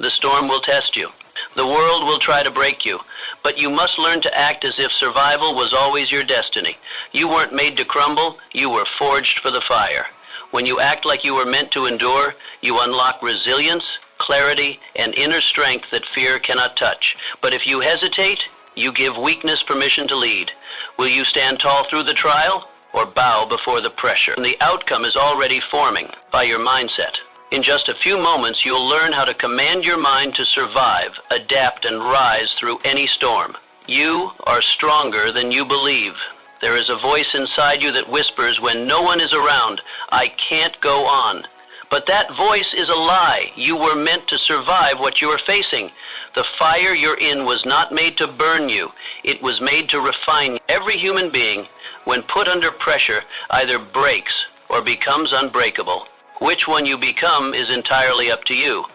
The storm will test you. The world will try to break you. But you must learn to act as if survival was always your destiny. You weren't made to crumble, you were forged for the fire. When you act like you were meant to endure, you unlock resilience, clarity, and inner strength that fear cannot touch. But if you hesitate, you give weakness permission to lead. Will you stand tall through the trial, or bow before the pressure? And the outcome is already forming by your mindset. In just a few moments, you'll learn how to command your mind to survive, adapt, and rise through any storm. You are stronger than you believe. There is a voice inside you that whispers when no one is around, "I can't go on." But that voice is a lie. You were meant to survive what you are facing. The fire you're in was not made to burn you. It was made to refine you. Every human being, when put under pressure, either breaks or becomes unbreakable. Which one you become is entirely up to you.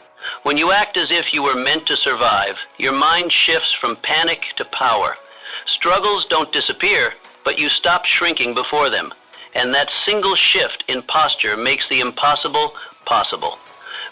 When you act as if you were meant to survive, your mind shifts from panic to power. Struggles don't disappear, but you stop shrinking before them. And that single shift in posture makes the impossible possible.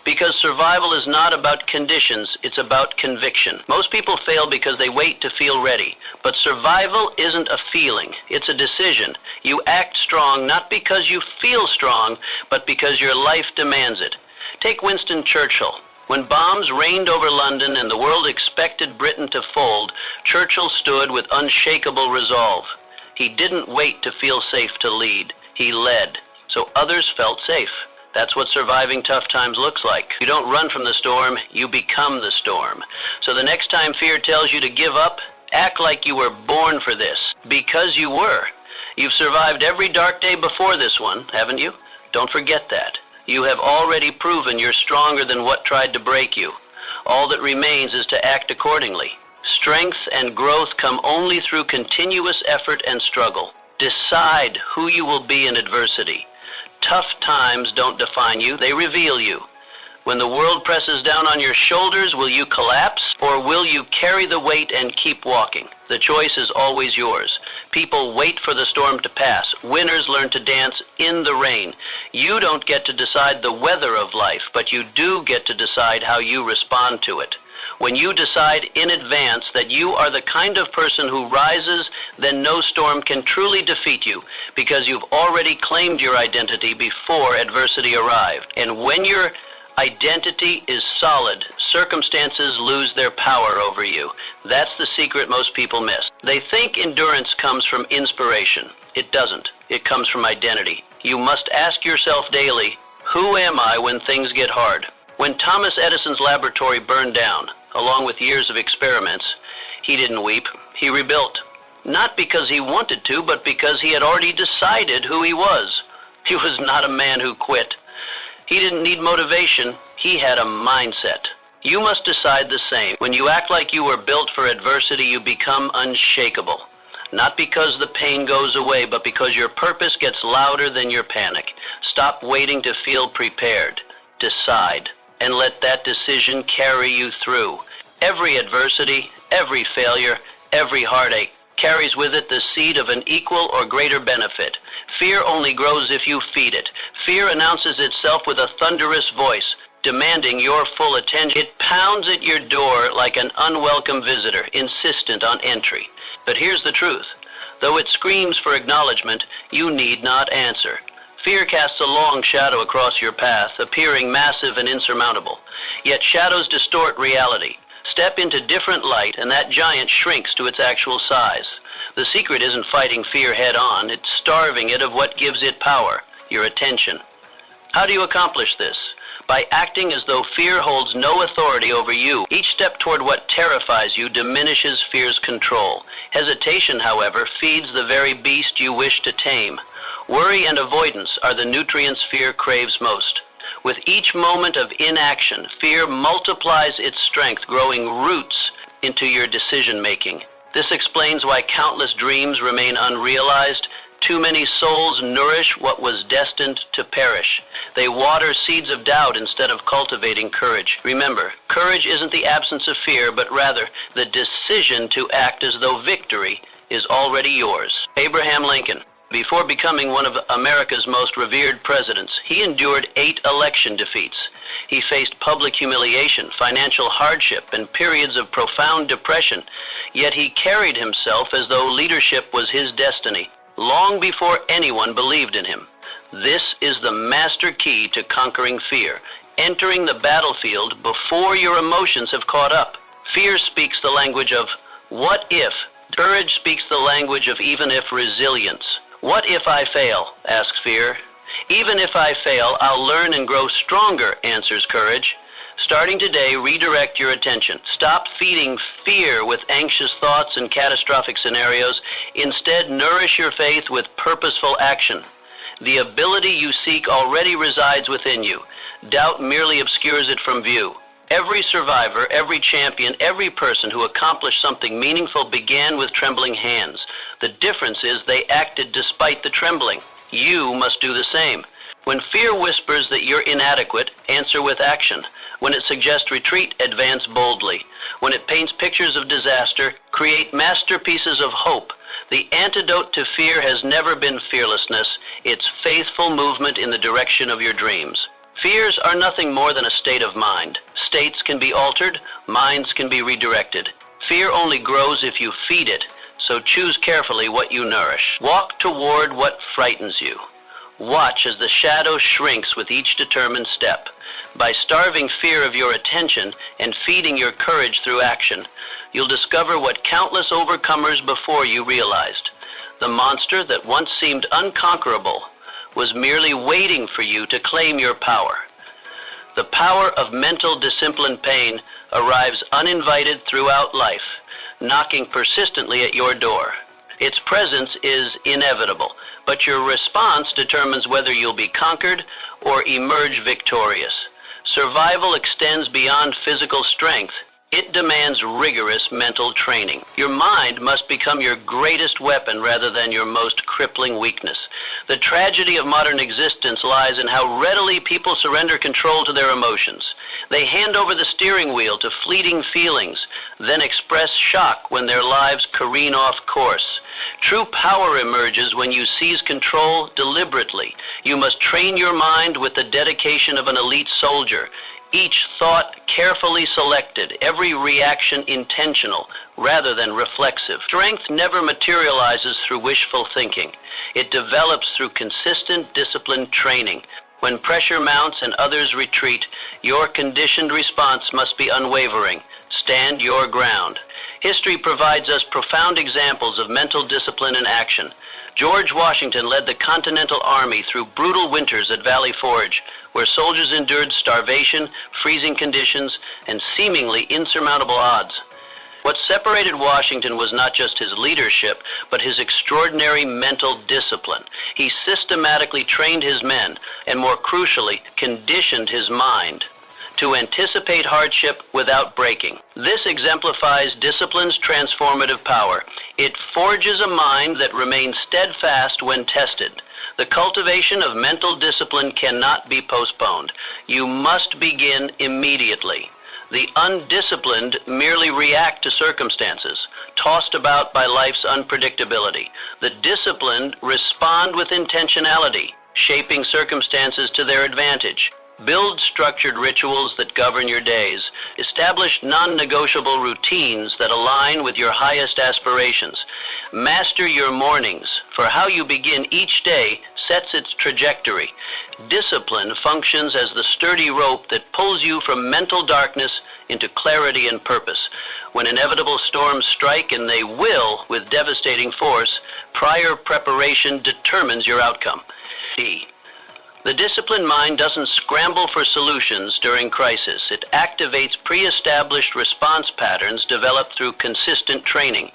Because survival is not about conditions, it's about conviction. Most people fail because they wait to feel ready. But survival isn't a feeling, it's a decision. You act strong not because you feel strong, but because your life demands it. Take Winston Churchill. When bombs rained over London and the world expected Britain to fold, Churchill stood with unshakable resolve. He didn't wait to feel safe to lead. He led, so others felt safe. That's what surviving tough times looks like. You don't run from the storm, you become the storm. So the next time fear tells you to give up, act like you were born for this, because you were. You've survived every dark day before this one, haven't you? Don't forget that. You have already proven you're stronger than what tried to break you. All that remains is to act accordingly. Strength and growth come only through continuous effort and struggle. Decide who you will be in adversity. Tough times don't define you, they reveal you. When the world presses down on your shoulders, will you collapse or will you carry the weight and keep walking? The choice is always yours. People wait for the storm to pass. Winners learn to dance in the rain. You don't get to decide the weather of life, but you do get to decide how you respond to it. When you decide in advance that you are the kind of person who rises, then no storm can truly defeat you because you've already claimed your identity before adversity arrived. And when your identity is solid, circumstances lose their power over you. That's the secret most people miss. They think endurance comes from inspiration. It doesn't. It comes from identity. You must ask yourself daily, who am I when things get hard? When Thomas Edison's laboratory burned down, along with years of experiments, he didn't weep, he rebuilt. Not because he wanted to, but because he had already decided who he was. He was not a man who quit. He didn't need motivation, he had a mindset. You must decide the same. When you act like you were built for adversity, you become unshakable. Not because the pain goes away, but because your purpose gets louder than your panic. Stop waiting to feel prepared. Decide, and let that decision carry you through. Every adversity, every failure, every heartache carries with it the seed of an equal or greater benefit. Fear only grows if you feed it. Fear announces itself with a thunderous voice, demanding your full attention. It pounds at your door like an unwelcome visitor, insistent on entry. But here's the truth. Though it screams for acknowledgement, you need not answer. Fear casts a long shadow across your path, appearing massive and insurmountable. Yet shadows distort reality. Step into different light, and that giant shrinks to its actual size. The secret isn't fighting fear head-on, it's starving it of what gives it power, your attention. How do you accomplish this? By acting as though fear holds no authority over you. Each step toward what terrifies you diminishes fear's control. Hesitation, however, feeds the very beast you wish to tame. Worry and avoidance are the nutrients fear craves most. With each moment of inaction, fear multiplies its strength, growing roots into your decision-making. This explains why countless dreams remain unrealized. Too many souls nourish what was destined to perish. They water seeds of doubt instead of cultivating courage. Remember, courage isn't the absence of fear, but rather the decision to act as though victory is already yours. Abraham Lincoln. Before becoming one of America's most revered presidents, he endured 8 election defeats. He faced public humiliation, financial hardship, and periods of profound depression, yet he carried himself as though leadership was his destiny, long before anyone believed in him. This is the master key to conquering fear, entering the battlefield before your emotions have caught up. Fear speaks the language of what if. Courage speaks the language of even if resilience. What if I fail? Asks fear. Even if I fail, I'll learn and grow stronger, answers courage. Starting today, redirect your attention. Stop feeding fear with anxious thoughts and catastrophic scenarios. Instead, nourish your faith with purposeful action. The ability you seek already resides within you. Doubt merely obscures it from view. Every survivor, every champion, every person who accomplished something meaningful began with trembling hands. The difference is they acted despite the trembling. You must do the same. When fear whispers that you're inadequate, answer with action. When it suggests retreat, advance boldly. When it paints pictures of disaster, create masterpieces of hope. The antidote to fear has never been fearlessness. It's faithful movement in the direction of your dreams. Fears are nothing more than a state of mind. States can be altered, minds can be redirected. Fear only grows if you feed it, so choose carefully what you nourish. Walk toward what frightens you. Watch as the shadow shrinks with each determined step. By starving fear of your attention and feeding your courage through action, you'll discover what countless overcomers before you realized. The monster that once seemed unconquerable was merely waiting for you to claim your power. The power of mental disciplined pain arrives uninvited throughout life, knocking persistently at your door. Its presence is inevitable, but your response determines whether you'll be conquered or emerge victorious. Survival extends beyond physical strength. It demands rigorous mental training. Your mind must become your greatest weapon rather than your most crippling weakness. The tragedy of modern existence lies in how readily people surrender control to their emotions. They hand over the steering wheel to fleeting feelings, then express shock when their lives careen off course. True power emerges when you seize control deliberately. You must train your mind with the dedication of an elite soldier. Each thought carefully selected, every reaction intentional rather than reflexive. Strength never materializes through wishful thinking. It develops through consistent, disciplined training. When pressure mounts and others retreat, your conditioned response must be unwavering. Stand your ground. History provides us profound examples of mental discipline in action. George Washington led the Continental Army through brutal winters at Valley Forge, where soldiers endured starvation, freezing conditions, and seemingly insurmountable odds. What separated Washington was not just his leadership, but his extraordinary mental discipline. He systematically trained his men, and more crucially, conditioned his mind to anticipate hardship without breaking. This exemplifies discipline's transformative power. It forges a mind that remains steadfast when tested. The cultivation of mental discipline cannot be postponed. You must begin immediately. The undisciplined merely react to circumstances, tossed about by life's unpredictability. The disciplined respond with intentionality, shaping circumstances to their advantage. Build structured rituals that govern your days. Establish non-negotiable routines that align with your highest aspirations. Master your mornings, for how you begin each day sets its trajectory. Discipline functions as the sturdy rope that pulls you from mental darkness into clarity and purpose. When inevitable storms strike, and they will with devastating force, prior preparation determines your outcome. D. The disciplined mind doesn't scramble for solutions during crisis. It activates pre-established response patterns developed through consistent training.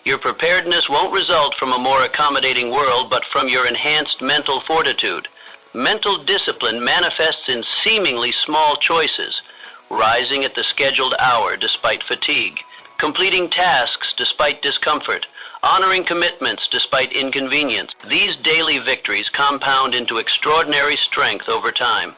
Your preparedness won't result from a more accommodating world, but from your enhanced mental fortitude. Mental discipline manifests in seemingly small choices: rising at the scheduled hour despite fatigue, completing tasks despite discomfort, honoring commitments despite inconvenience. These daily victories compound into extraordinary strength over time.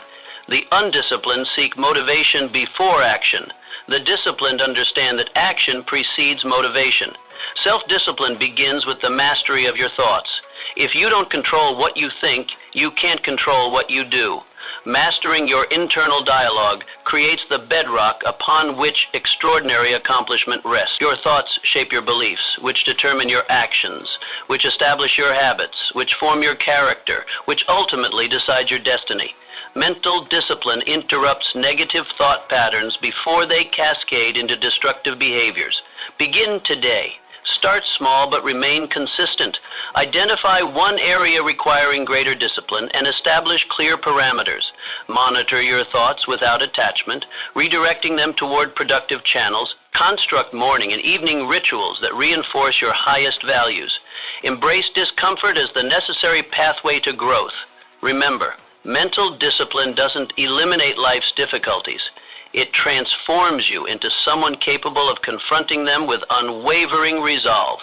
The undisciplined seek motivation before action. The disciplined understand that action precedes motivation. Self-discipline begins with the mastery of your thoughts. If you don't control what you think, you can't control what you do. Mastering your internal dialogue creates the bedrock upon which extraordinary accomplishment rests. Your thoughts shape your beliefs, which determine your actions, which establish your habits, which form your character, which ultimately decide your destiny. Mental discipline interrupts negative thought patterns before they cascade into destructive behaviors. Begin today. Start small but remain consistent. Identify one area requiring greater discipline and establish clear parameters. Monitor your thoughts without attachment, redirecting them toward productive channels. Construct morning and evening rituals that reinforce your highest values. Embrace discomfort as the necessary pathway to growth. Remember, mental discipline doesn't eliminate life's difficulties. It transforms you into someone capable of confronting them with unwavering resolve.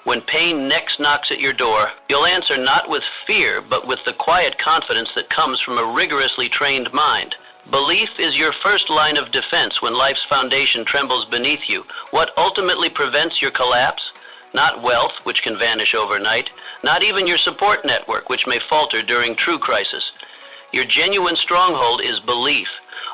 When pain next knocks at your door, you'll answer not with fear, but with the quiet confidence that comes from a rigorously trained mind. Belief is your first line of defense when life's foundation trembles beneath you. What ultimately prevents your collapse? Not wealth, which can vanish overnight, not even your support network, which may falter during true crisis. Your genuine stronghold is belief.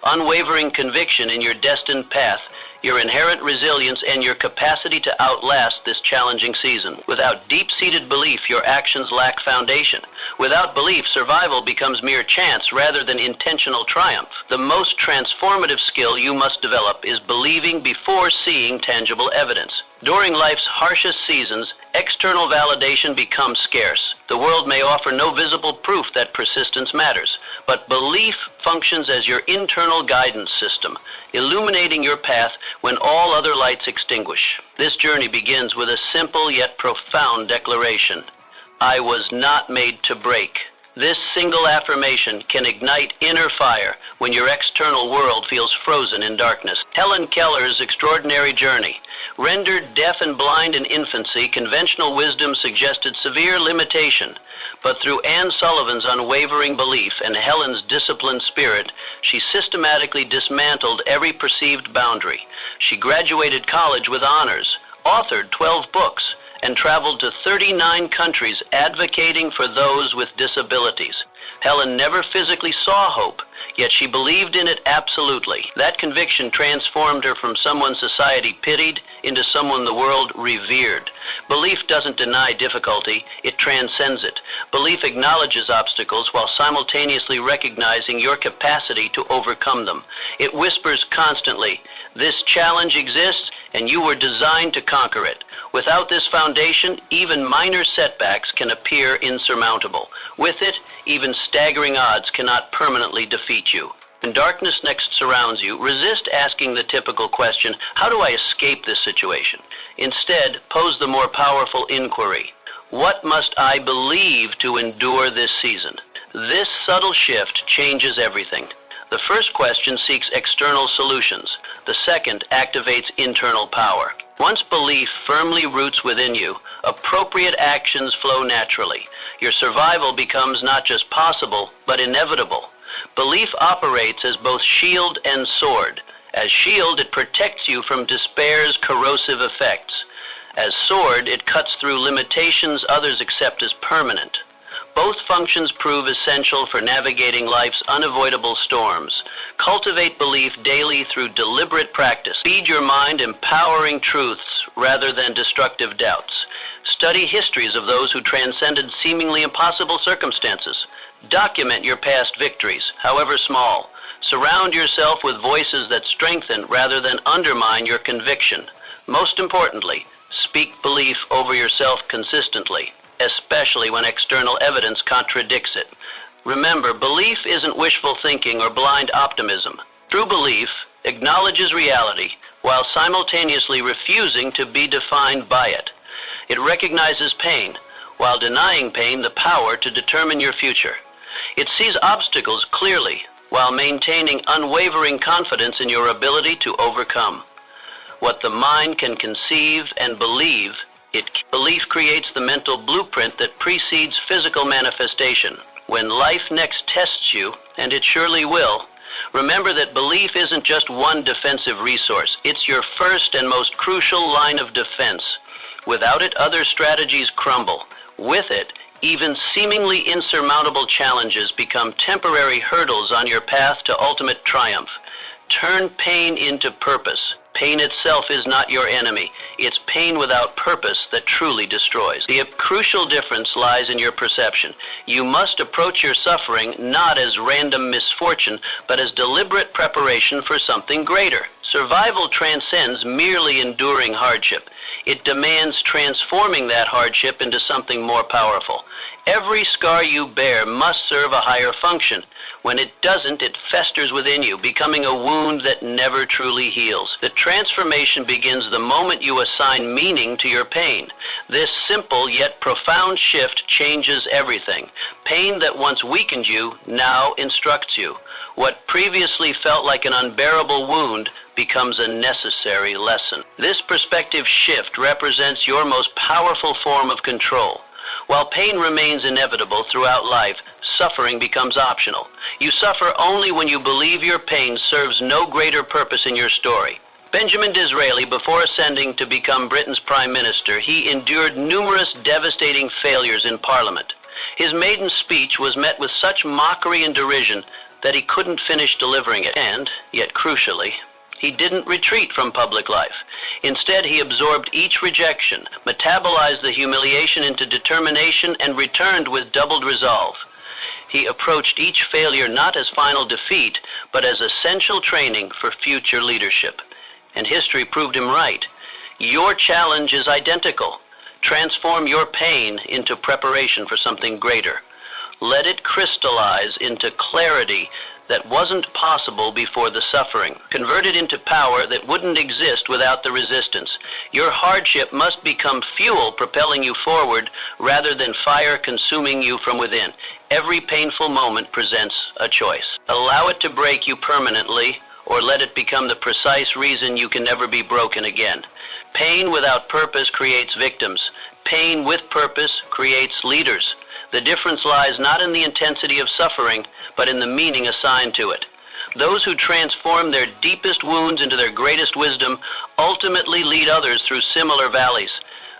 Unwavering conviction in your destined path, your inherent resilience, and your capacity to outlast this challenging season. Without deep-seated belief, your actions lack foundation. Without belief, survival becomes mere chance rather than intentional triumph. The most transformative skill you must develop is believing before seeing tangible evidence. During life's harshest seasons, external validation becomes scarce. The world may offer no visible proof that persistence matters, but belief functions as your internal guidance system, illuminating your path when all other lights extinguish. This journey begins with a simple yet profound declaration. I was not made to break. This single affirmation can ignite inner fire when your external world feels frozen in darkness. Helen Keller's extraordinary journey. Rendered deaf and blind in infancy, conventional wisdom suggested severe limitation. But through Anne Sullivan's unwavering belief and Helen's disciplined spirit, she systematically dismantled every perceived boundary. She graduated college with honors, authored 12 books, and traveled to 39 countries advocating for those with disabilities. Helen never physically saw hope, yet she believed in it absolutely. That conviction transformed her from someone society pitied into someone the world revered. Belief doesn't deny difficulty, it transcends it. Belief acknowledges obstacles while simultaneously recognizing your capacity to overcome them. It whispers constantly, "This challenge exists, and you were designed to conquer it." Without this foundation, even minor setbacks can appear insurmountable. With it, even staggering odds cannot permanently defeat you. When darkness next surrounds you, resist asking the typical question, how do I escape this situation? Instead, pose the more powerful inquiry, what must I believe to endure this season? This subtle shift changes everything. The first question seeks external solutions. The second activates internal power. Once belief firmly roots within you, appropriate actions flow naturally. Your survival becomes not just possible, but inevitable. Belief operates as both shield and sword. As shield, it protects you from despair's corrosive effects. As sword, it cuts through limitations others accept as permanent. Both functions prove essential for navigating life's unavoidable storms. Cultivate belief daily through deliberate practice. Feed your mind empowering truths rather than destructive doubts. Study histories of those who transcended seemingly impossible circumstances. Document your past victories, however small. Surround yourself with voices that strengthen rather than undermine your conviction. Most importantly, speak belief over yourself consistently, especially when external evidence contradicts it. Remember, belief isn't wishful thinking or blind optimism. True belief acknowledges reality while simultaneously refusing to be defined by it. It recognizes pain while denying pain the power to determine your future. It sees obstacles clearly while maintaining unwavering confidence in your ability to overcome. What the mind can conceive and believe, belief creates the mental blueprint that precedes physical manifestation. When life next tests you, and it surely will, remember that belief isn't just one defensive resource. It's your first and most crucial line of defense. Without it, other strategies crumble. With it, even seemingly insurmountable challenges become temporary hurdles on your path to ultimate triumph. Turn pain into purpose. Pain itself is not your enemy. It's pain without purpose that truly destroys. The crucial difference lies in your perception. You must approach your suffering not as random misfortune, but as deliberate preparation for something greater. Survival transcends merely enduring hardship. It demands transforming that hardship into something more powerful. Every scar you bear must serve a higher function. When it doesn't, it festers within you, becoming a wound that never truly heals. The transformation begins the moment you assign meaning to your pain. This simple yet profound shift changes everything. Pain that once weakened you now instructs you. What previously felt like an unbearable wound becomes a necessary lesson. This perspective shift represents your most powerful form of control. While pain remains inevitable throughout life, suffering becomes optional. You suffer only when you believe your pain serves no greater purpose in your story. Benjamin Disraeli, before ascending to become Britain's Prime Minister, he endured numerous devastating failures in Parliament. His maiden speech was met with such mockery and derision that he couldn't finish delivering it. And, yet crucially, he didn't retreat from public life. Instead, he absorbed each rejection, metabolized the humiliation into determination, and returned with doubled resolve. He approached each failure not as final defeat, but as essential training for future leadership. And history proved him right. Your challenge is identical. Transform your pain into preparation for something greater. Let it crystallize into clarity that wasn't possible before the suffering. Convert it into power that wouldn't exist without the resistance. Your hardship must become fuel propelling you forward rather than fire consuming you from within. Every painful moment presents a choice. Allow it to break you permanently, or let it become the precise reason you can never be broken again. Pain without purpose creates victims. Pain with purpose creates leaders. The difference lies not in the intensity of suffering, but in the meaning assigned to it. Those who transform their deepest wounds into their greatest wisdom ultimately lead others through similar valleys.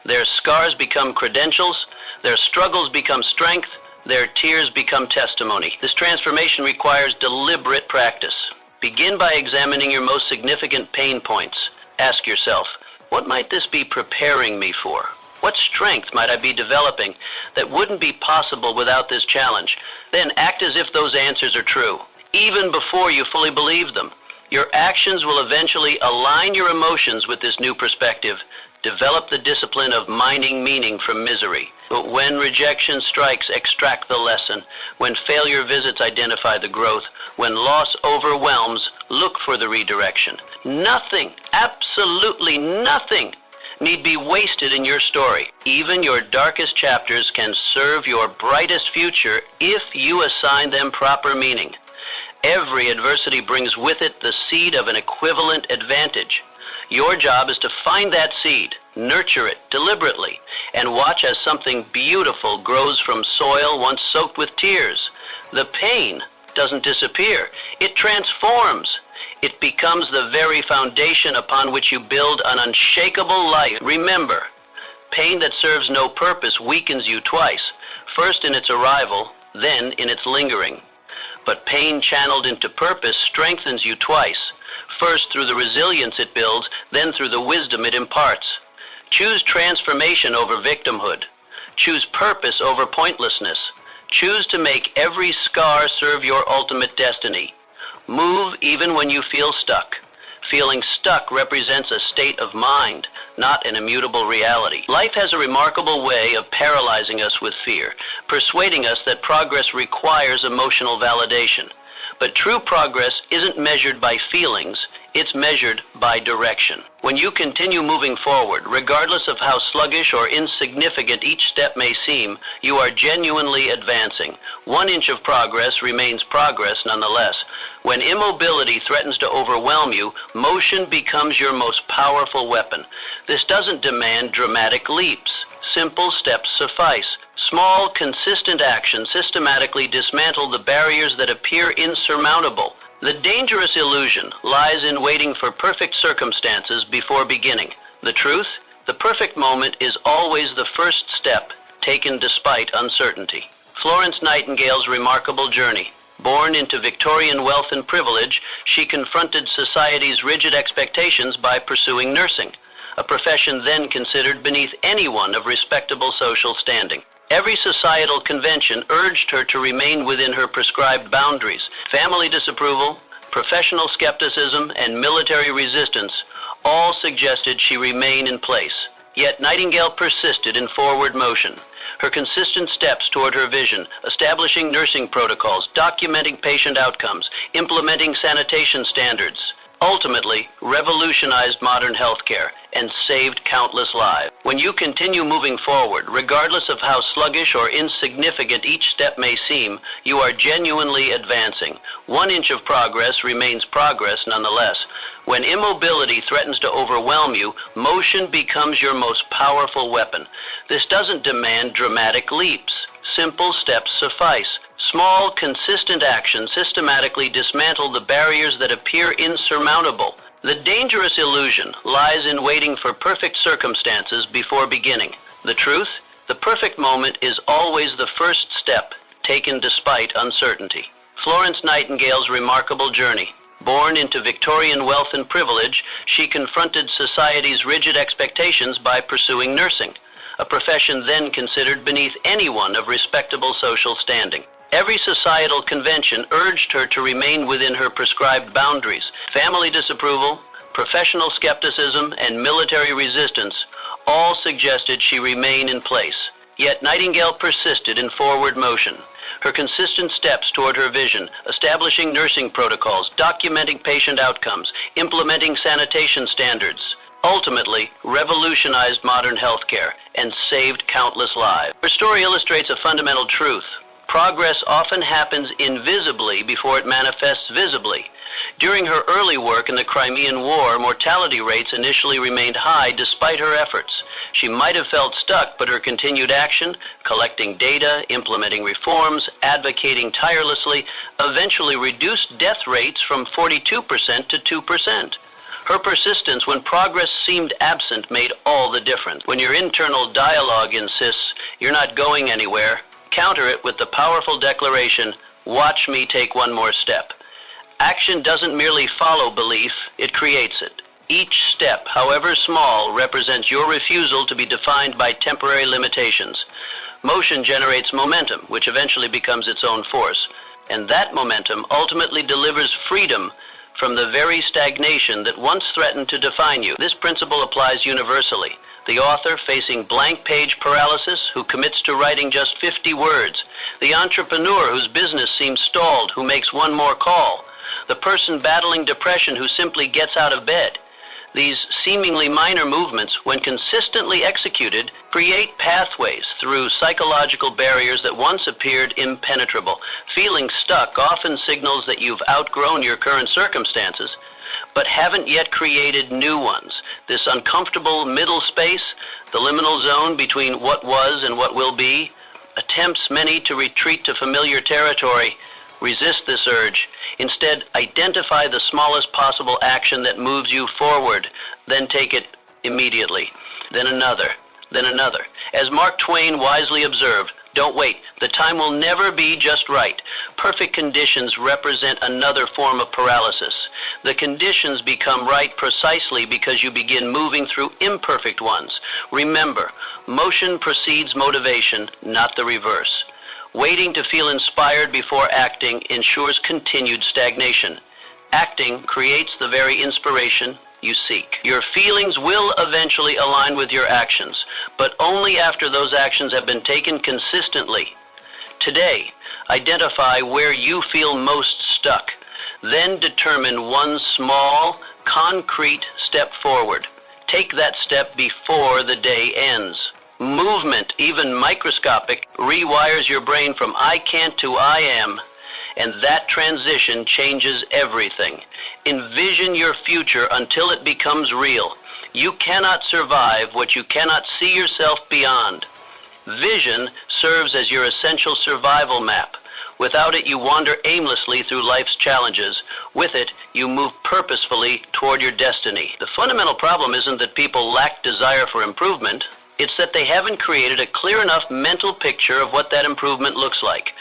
Their scars become credentials, their struggles become strength, their tears become testimony. This transformation requires deliberate practice. Begin by examining your most significant pain points. Ask yourself, what might this be preparing me for? What strength might I be developing that wouldn't be possible without this challenge? Then act as if those answers are true, even before you fully believe them. Your actions will eventually align your emotions with this new perspective. Develop the discipline of mining meaning from misery. But when rejection strikes, extract the lesson. When failure visits, identify the growth. When loss overwhelms, look for the redirection. Nothing, absolutely nothing, need be wasted in your story. Even your darkest chapters can serve your brightest future if you assign them proper meaning. Every adversity brings with it the seed of an equivalent advantage. Your job is to find that seed, nurture it deliberately, and watch as something beautiful grows from soil once soaked with tears. The pain doesn't disappear, it transforms. It becomes the very foundation upon which you build an unshakable life. Remember, pain that serves no purpose weakens you twice, first in its arrival, then in its lingering. But pain channeled into purpose strengthens you twice, first through the resilience it builds, then through the wisdom it imparts. Choose transformation over victimhood. Choose purpose over pointlessness. Choose to make every scar serve your ultimate destiny. Move even when you feel stuck. Feeling stuck represents a state of mind, not an immutable reality. Life has a remarkable way of paralyzing us with fear, persuading us that progress requires emotional validation. But true progress isn't measured by feelings, it's measured by direction. When you continue moving forward, regardless of how sluggish or insignificant each step may seem, you are genuinely advancing. 1 inch of progress remains progress nonetheless. When immobility threatens to overwhelm you, motion becomes your most powerful weapon. This doesn't demand dramatic leaps. Simple steps suffice. Small, consistent actions systematically dismantle the barriers that appear insurmountable. The dangerous illusion lies in waiting for perfect circumstances before beginning. The truth? The perfect moment is always the first step taken despite uncertainty. Florence Nightingale's remarkable journey. Born into Victorian wealth and privilege, she confronted society's rigid expectations by pursuing nursing, a profession then considered beneath anyone of respectable social standing. Every societal convention urged her to remain within her prescribed boundaries. Family disapproval, professional skepticism, and military resistance all suggested she remain in place. Yet Nightingale persisted in forward motion. Her consistent steps toward her vision, establishing nursing protocols, documenting patient outcomes, implementing sanitation standards, ultimately revolutionized modern healthcare and saved countless lives. When you continue moving forward, regardless of how sluggish or insignificant each step may seem, you are genuinely advancing. 1 inch of progress remains progress nonetheless. When immobility threatens to overwhelm you, motion becomes your most powerful weapon. This doesn't demand dramatic leaps. Simple steps suffice. Small, consistent actions systematically dismantle the barriers that appear insurmountable. The dangerous illusion lies in waiting for perfect circumstances before beginning. The truth? The perfect moment is always the first step taken despite uncertainty. Florence Nightingale's remarkable journey. Born into Victorian wealth and privilege, she confronted society's rigid expectations by pursuing nursing, a profession then considered beneath anyone of respectable social standing. Every societal convention urged her to remain within her prescribed boundaries. Family disapproval, professional skepticism, and military resistance all suggested she remain in place. Yet Nightingale persisted in forward motion. Her consistent steps toward her vision, establishing nursing protocols, documenting patient outcomes, implementing sanitation standards, ultimately revolutionized modern healthcare and saved countless lives. Her story illustrates a fundamental truth. Progress often happens invisibly before it manifests visibly. During her early work in the Crimean War, mortality rates initially remained high despite her efforts. She might have felt stuck, but her continued action, collecting data, implementing reforms, advocating tirelessly, eventually reduced death rates from 42% to 2%. Her persistence when progress seemed absent made all the difference. When your internal dialogue insists you're not going anywhere, counter it with the powerful declaration, "Watch me take one more step." Action doesn't merely follow belief, it creates it. Each step, however small, represents your refusal to be defined by temporary limitations. Motion generates momentum, which eventually becomes its own force. And that momentum ultimately delivers freedom from the very stagnation that once threatened to define you. This principle applies universally. The author facing blank page paralysis who commits to writing just 50 words. The entrepreneur whose business seems stalled who makes one more call. The person battling depression who simply gets out of bed. These seemingly minor movements, when consistently executed, create pathways through psychological barriers that once appeared impenetrable. Feeling stuck often signals that you've outgrown your current circumstances, but haven't yet created new ones. This uncomfortable middle space, the liminal zone between what was and what will be, attempts many to retreat to familiar territory. Resist this urge. Instead, identify the smallest possible action that moves you forward, then take it immediately. Then another, then another. As Mark Twain wisely observed, don't wait. The time will never be just right. Perfect conditions represent another form of paralysis. The conditions become right precisely because you begin moving through imperfect ones. Remember, motion precedes motivation, not the reverse. Waiting to feel inspired before acting ensures continued stagnation. Acting creates the very inspiration you seek. Your feelings will eventually align with your actions, but only after those actions have been taken consistently. Today, identify where you feel most stuck. Then determine one small, concrete step forward. Take that step before the day ends. Movement, even microscopic, rewires your brain from I can't to I am, and that transition changes everything. Envision your future until it becomes real. You cannot survive what you cannot see yourself beyond. Vision serves as your essential survival map. Without it, you wander aimlessly through life's challenges. With it, you move purposefully toward your destiny. The fundamental problem isn't that people lack desire for improvement. It's that they haven't created a clear enough mental picture of what that improvement looks like.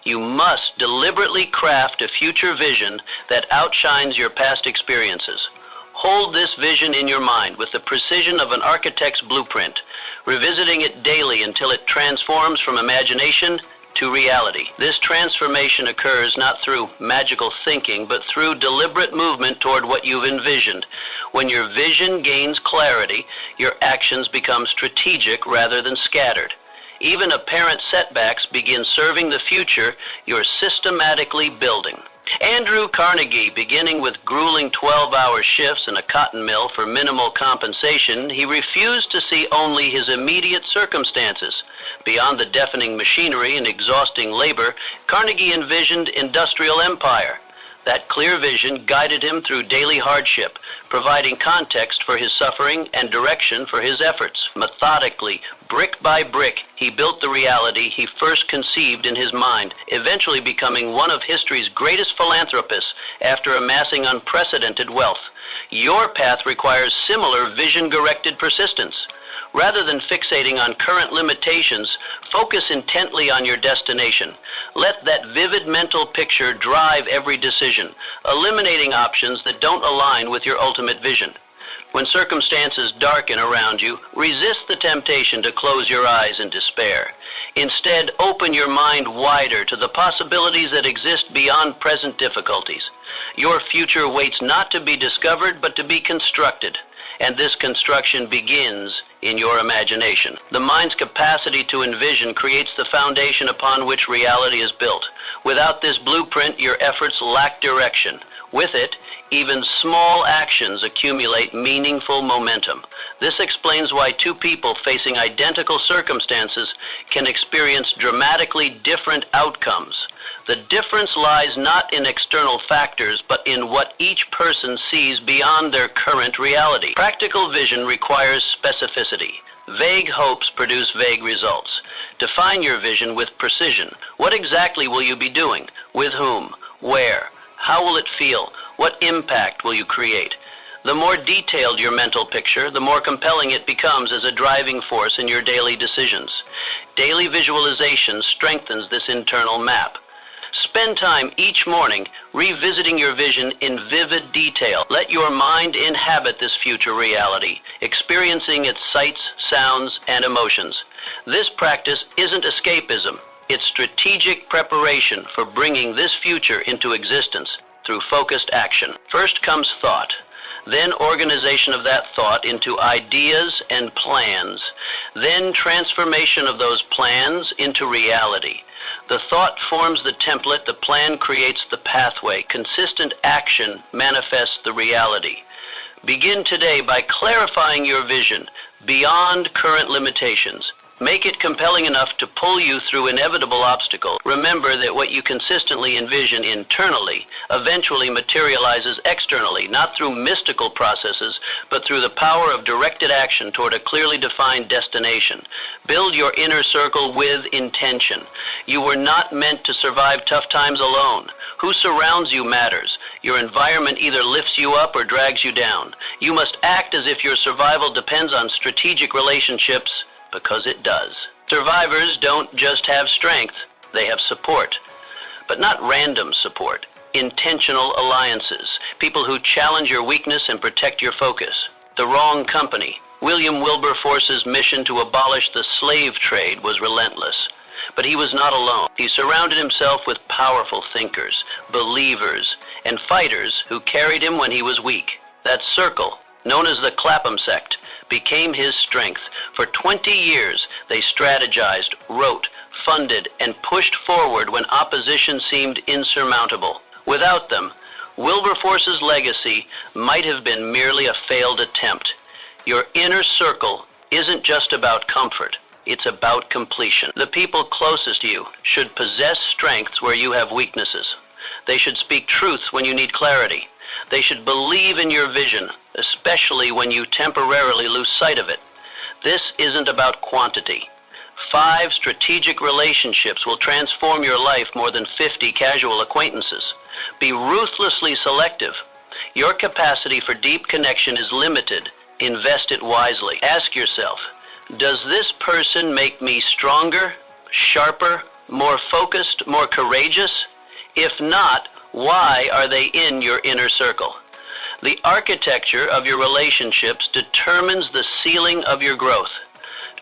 You must deliberately craft a future vision that outshines your past experiences. Hold this vision in your mind with the precision of an architect's blueprint, revisiting it daily until it transforms from imagination to reality. This transformation occurs not through magical thinking, but through deliberate movement toward what you've envisioned. When your vision gains clarity, your actions become strategic rather than scattered. Even apparent setbacks begin serving the future you're systematically building. Andrew Carnegie, beginning with grueling 12-hour shifts in a cotton mill for minimal compensation, he refused to see only his immediate circumstances. Beyond the deafening machinery and exhausting labor, Carnegie envisioned industrial empire. That clear vision guided him through daily hardship, providing context for his suffering and direction for his efforts. Methodically, brick by brick, he built the reality he first conceived in his mind, eventually becoming one of history's greatest philanthropists after amassing unprecedented wealth. Your path requires similar vision-directed persistence. Rather than fixating on current limitations, focus intently on your destination. Let that vivid mental picture drive every decision, eliminating options that don't align with your ultimate vision. When circumstances darken around you, resist the temptation to close your eyes in despair. Instead, open your mind wider to the possibilities that exist beyond present difficulties. Your future waits not to be discovered, but to be constructed. And this construction begins in your imagination. The mind's capacity to envision creates the foundation upon which reality is built. Without this blueprint, your efforts lack direction. With it, even small actions accumulate meaningful momentum. This explains why two people facing identical circumstances can experience dramatically different outcomes. The difference lies not in external factors, but in what each person sees beyond their current reality. Practical vision requires specificity. Vague hopes produce vague results. Define your vision with precision. What exactly will you be doing? With whom? Where? How will it feel? What impact will you create? The more detailed your mental picture, the more compelling it becomes as a driving force in your daily decisions. Daily visualization strengthens this internal map. Spend time each morning revisiting your vision in vivid detail. Let your mind inhabit this future reality, experiencing its sights, sounds, and emotions. This practice isn't escapism. It's strategic preparation for bringing this future into existence through focused action. First comes thought, then organization of that thought into ideas and plans, then transformation of those plans into reality. The thought forms the template, the plan creates the pathway. Consistent action manifests the reality. Begin today by clarifying your vision beyond current limitations. Make it compelling enough to pull you through inevitable obstacles. Remember that what you consistently envision internally eventually materializes externally, not through mystical processes, but through the power of directed action toward a clearly defined destination. Build your inner circle with intention. You were not meant to survive tough times alone. Who surrounds you matters. Your environment either lifts you up or drags you down. You must act as if your survival depends on strategic relationships, because it does. Survivors don't just have strength, they have support. But not random support. Intentional alliances. People who challenge your weakness and protect your focus. The wrong company. William Wilberforce's mission to abolish the slave trade was relentless. But he was not alone. He surrounded himself with powerful thinkers, believers, and fighters who carried him when he was weak. That circle, known as the Clapham sect, became his strength. For 20 years, they strategized, wrote, funded, and pushed forward when opposition seemed insurmountable. Without them, Wilberforce's legacy might have been merely a failed attempt. Your inner circle isn't just about comfort. It's about completion. The people closest to you should possess strengths where you have weaknesses. They should speak truths when you need clarity. They should believe in your vision, especially when you temporarily lose sight of it. This isn't about quantity. 5 strategic relationships will transform your life more than 50 casual acquaintances. Be ruthlessly selective. Your capacity for deep connection is limited. Invest it wisely. Ask yourself, does this person make me stronger, sharper, more focused, more courageous? If not, why are they in your inner circle? The architecture of your relationships determines the ceiling of your growth.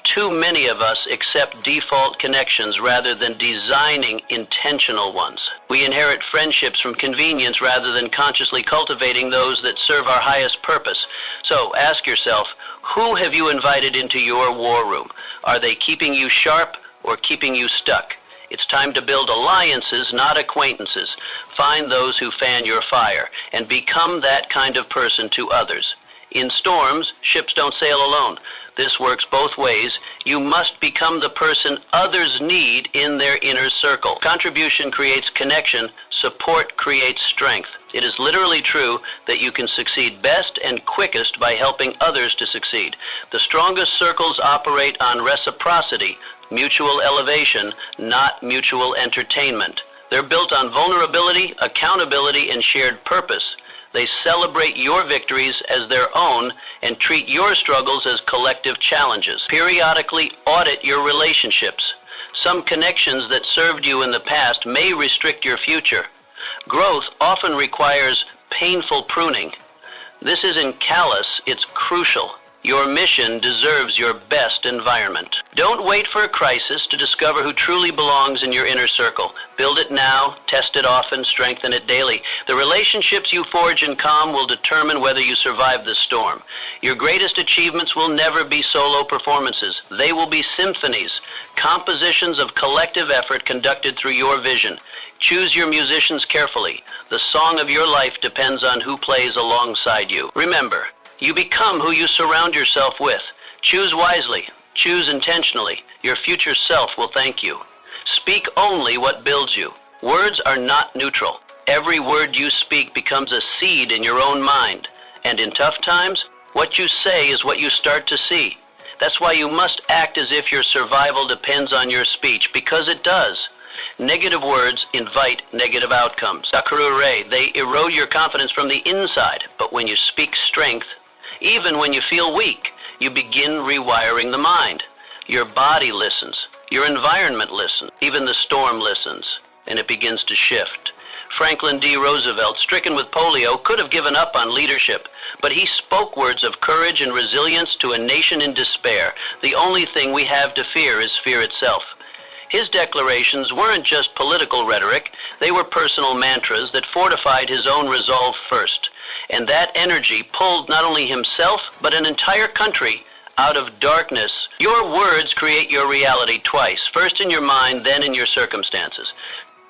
Too many of us accept default connections rather than designing intentional ones. We inherit friendships from convenience rather than consciously cultivating those that serve our highest purpose. So ask yourself, who have you invited into your war room? Are they keeping you sharp or keeping you stuck? It's time to build alliances, not acquaintances. Find those who fan your fire and become that kind of person to others. In storms, ships don't sail alone. This works both ways. You must become the person others need in their inner circle. Contribution creates connection. Support creates strength. It is literally true that you can succeed best and quickest by helping others to succeed. The strongest circles operate on reciprocity, mutual elevation, not mutual entertainment. They're built on vulnerability, accountability, and shared purpose. They celebrate your victories as their own and treat your struggles as collective challenges. Periodically audit your relationships. Some connections that served you in the past may restrict your future. Growth often requires painful pruning. This isn't callous, it's crucial. Your mission deserves your best environment. Don't wait for a crisis to discover who truly belongs in your inner circle. Build it now, test it often, strengthen it daily. The relationships you forge in calm will determine whether you survive the storm. Your greatest achievements will never be solo performances. They will be symphonies, compositions of collective effort conducted through your vision. Choose your musicians carefully. The song of your life depends on who plays alongside you. Remember, you become who you surround yourself with. Choose wisely. Choose intentionally. Your future self will thank you. Speak only what builds you. Words are not neutral. Every word you speak becomes a seed in your own mind. And in tough times, what you say is what you start to see. That's why you must act as if your survival depends on your speech, because it does. Negative words invite negative outcomes. Dr. Ray, they erode your confidence from the inside, but when you speak strength, even when you feel weak, you begin rewiring the mind. Your body listens. Your environment listens. Even the storm listens, and it begins to shift. Franklin D. Roosevelt, stricken with polio, could have given up on leadership, but he spoke words of courage and resilience to a nation in despair. The only thing we have to fear is fear itself. His declarations weren't just political rhetoric, they were personal mantras that fortified his own resolve first. And that energy pulled not only himself, but an entire country out of darkness. Your words create your reality twice, first in your mind, then in your circumstances.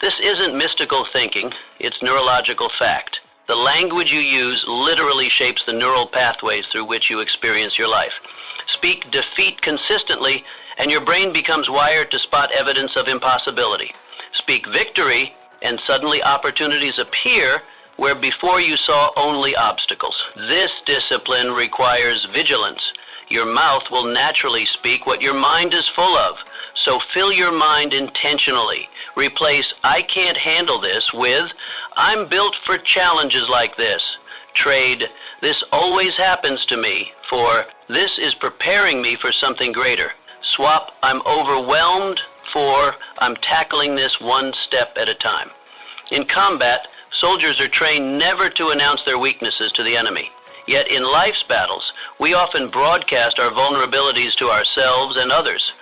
This isn't mystical thinking, it's neurological fact. The language you use literally shapes the neural pathways through which you experience your life. Speak defeat consistently, and your brain becomes wired to spot evidence of impossibility. Speak victory, and suddenly opportunities appear where before you saw only obstacles. This discipline requires vigilance. Your mouth will naturally speak what your mind is full of, so fill your mind intentionally. Replace "I can't handle this" with "I'm built for challenges like this." Trade "this always happens to me" for "this is preparing me for something greater." Swap "I'm overwhelmed" for "I'm tackling this one step at a time." In combat, soldiers are trained never to announce their weaknesses to the enemy. Yet in life's battles, we often broadcast our vulnerabilities to ourselves and others.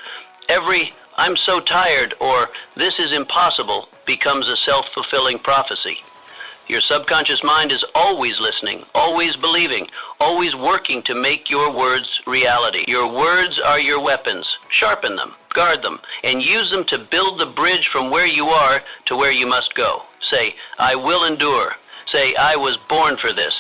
Every "I'm so tired" or "this is impossible" becomes a self-fulfilling prophecy. Your subconscious mind is always listening, always believing, always working to make your words reality. Your words are your weapons. Sharpen them, guard them, and use them to build the bridge from where you are to where you must go. Say, "I will endure." Say, "I was born for this."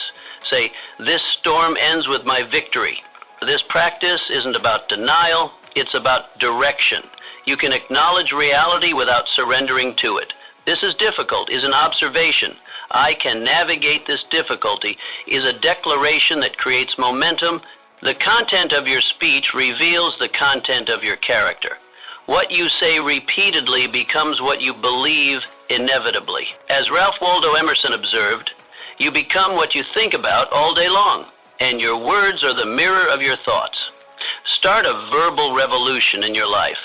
Say, "This storm ends with my victory." This practice isn't about denial, it's about direction. You can acknowledge reality without surrendering to it. "This is difficult" is an observation. "I can navigate this difficulty" is a declaration that creates momentum. The content of your speech reveals the content of your character. What you say repeatedly becomes what you believe inevitably. As Ralph Waldo Emerson observed, you become what you think about all day long, and your words are the mirror of your thoughts. Start a verbal revolution in your life.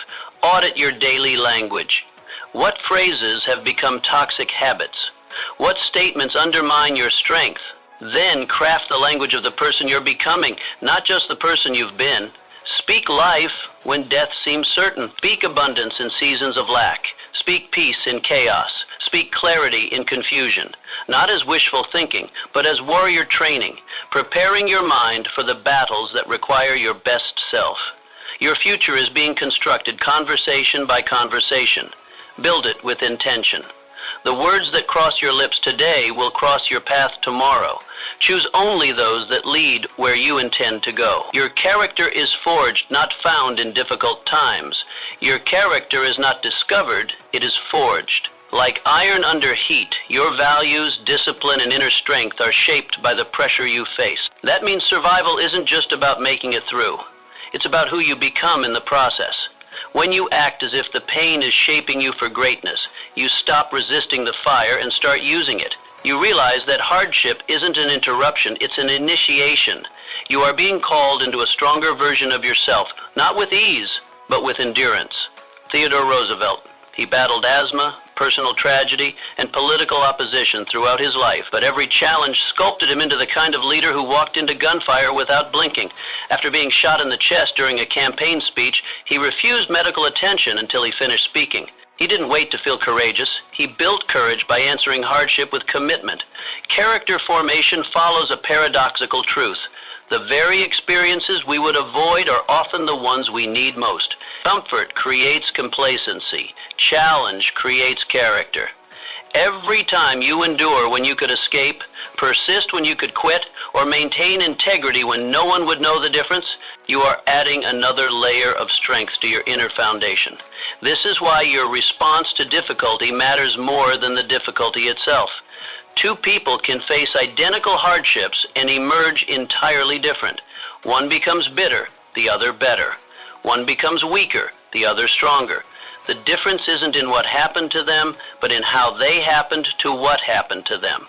Audit your daily language. What phrases have become toxic habits? What statements undermine your strength? Then craft the language of the person you're becoming, not just the person you've been. Speak life when death seems certain. Speak abundance in seasons of lack. Speak peace in chaos. Speak clarity in confusion. Not as wishful thinking, but as warrior training, preparing your mind for the battles that require your best self. Your future is being constructed conversation by conversation. Build it with intention. The words that cross your lips today will cross your path tomorrow. Choose only those that lead where you intend to go. Your character is forged, not found in difficult times. Your character is not discovered, it is forged. Like iron under heat, your values, discipline, and inner strength are shaped by the pressure you face. That means survival isn't just about making it through. It's about who you become in the process. When you act as if the pain is shaping you for greatness, you stop resisting the fire and start using it. You realize that hardship isn't an interruption, it's an initiation. You are being called into a stronger version of yourself, not with ease, but with endurance. Theodore Roosevelt. He battled asthma, personal tragedy, and political opposition throughout his life, but every challenge sculpted him into the kind of leader who walked into gunfire without blinking. After being shot in the chest during a campaign speech, he refused medical attention until he finished speaking. He didn't wait to feel courageous. He built courage by answering hardship with commitment. Character formation follows a paradoxical truth. The very experiences we would avoid are often the ones we need most. Comfort creates complacency. Challenge creates character. Every time you endure when you could escape, persist when you could quit, or maintain integrity when no one would know the difference, you are adding another layer of strength to your inner foundation. This is why your response to difficulty matters more than the difficulty itself. Two people can face identical hardships and emerge entirely different. One becomes bitter, the other better. One becomes weaker, the other stronger. The difference isn't in what happened to them, but in how they happened to what happened to them.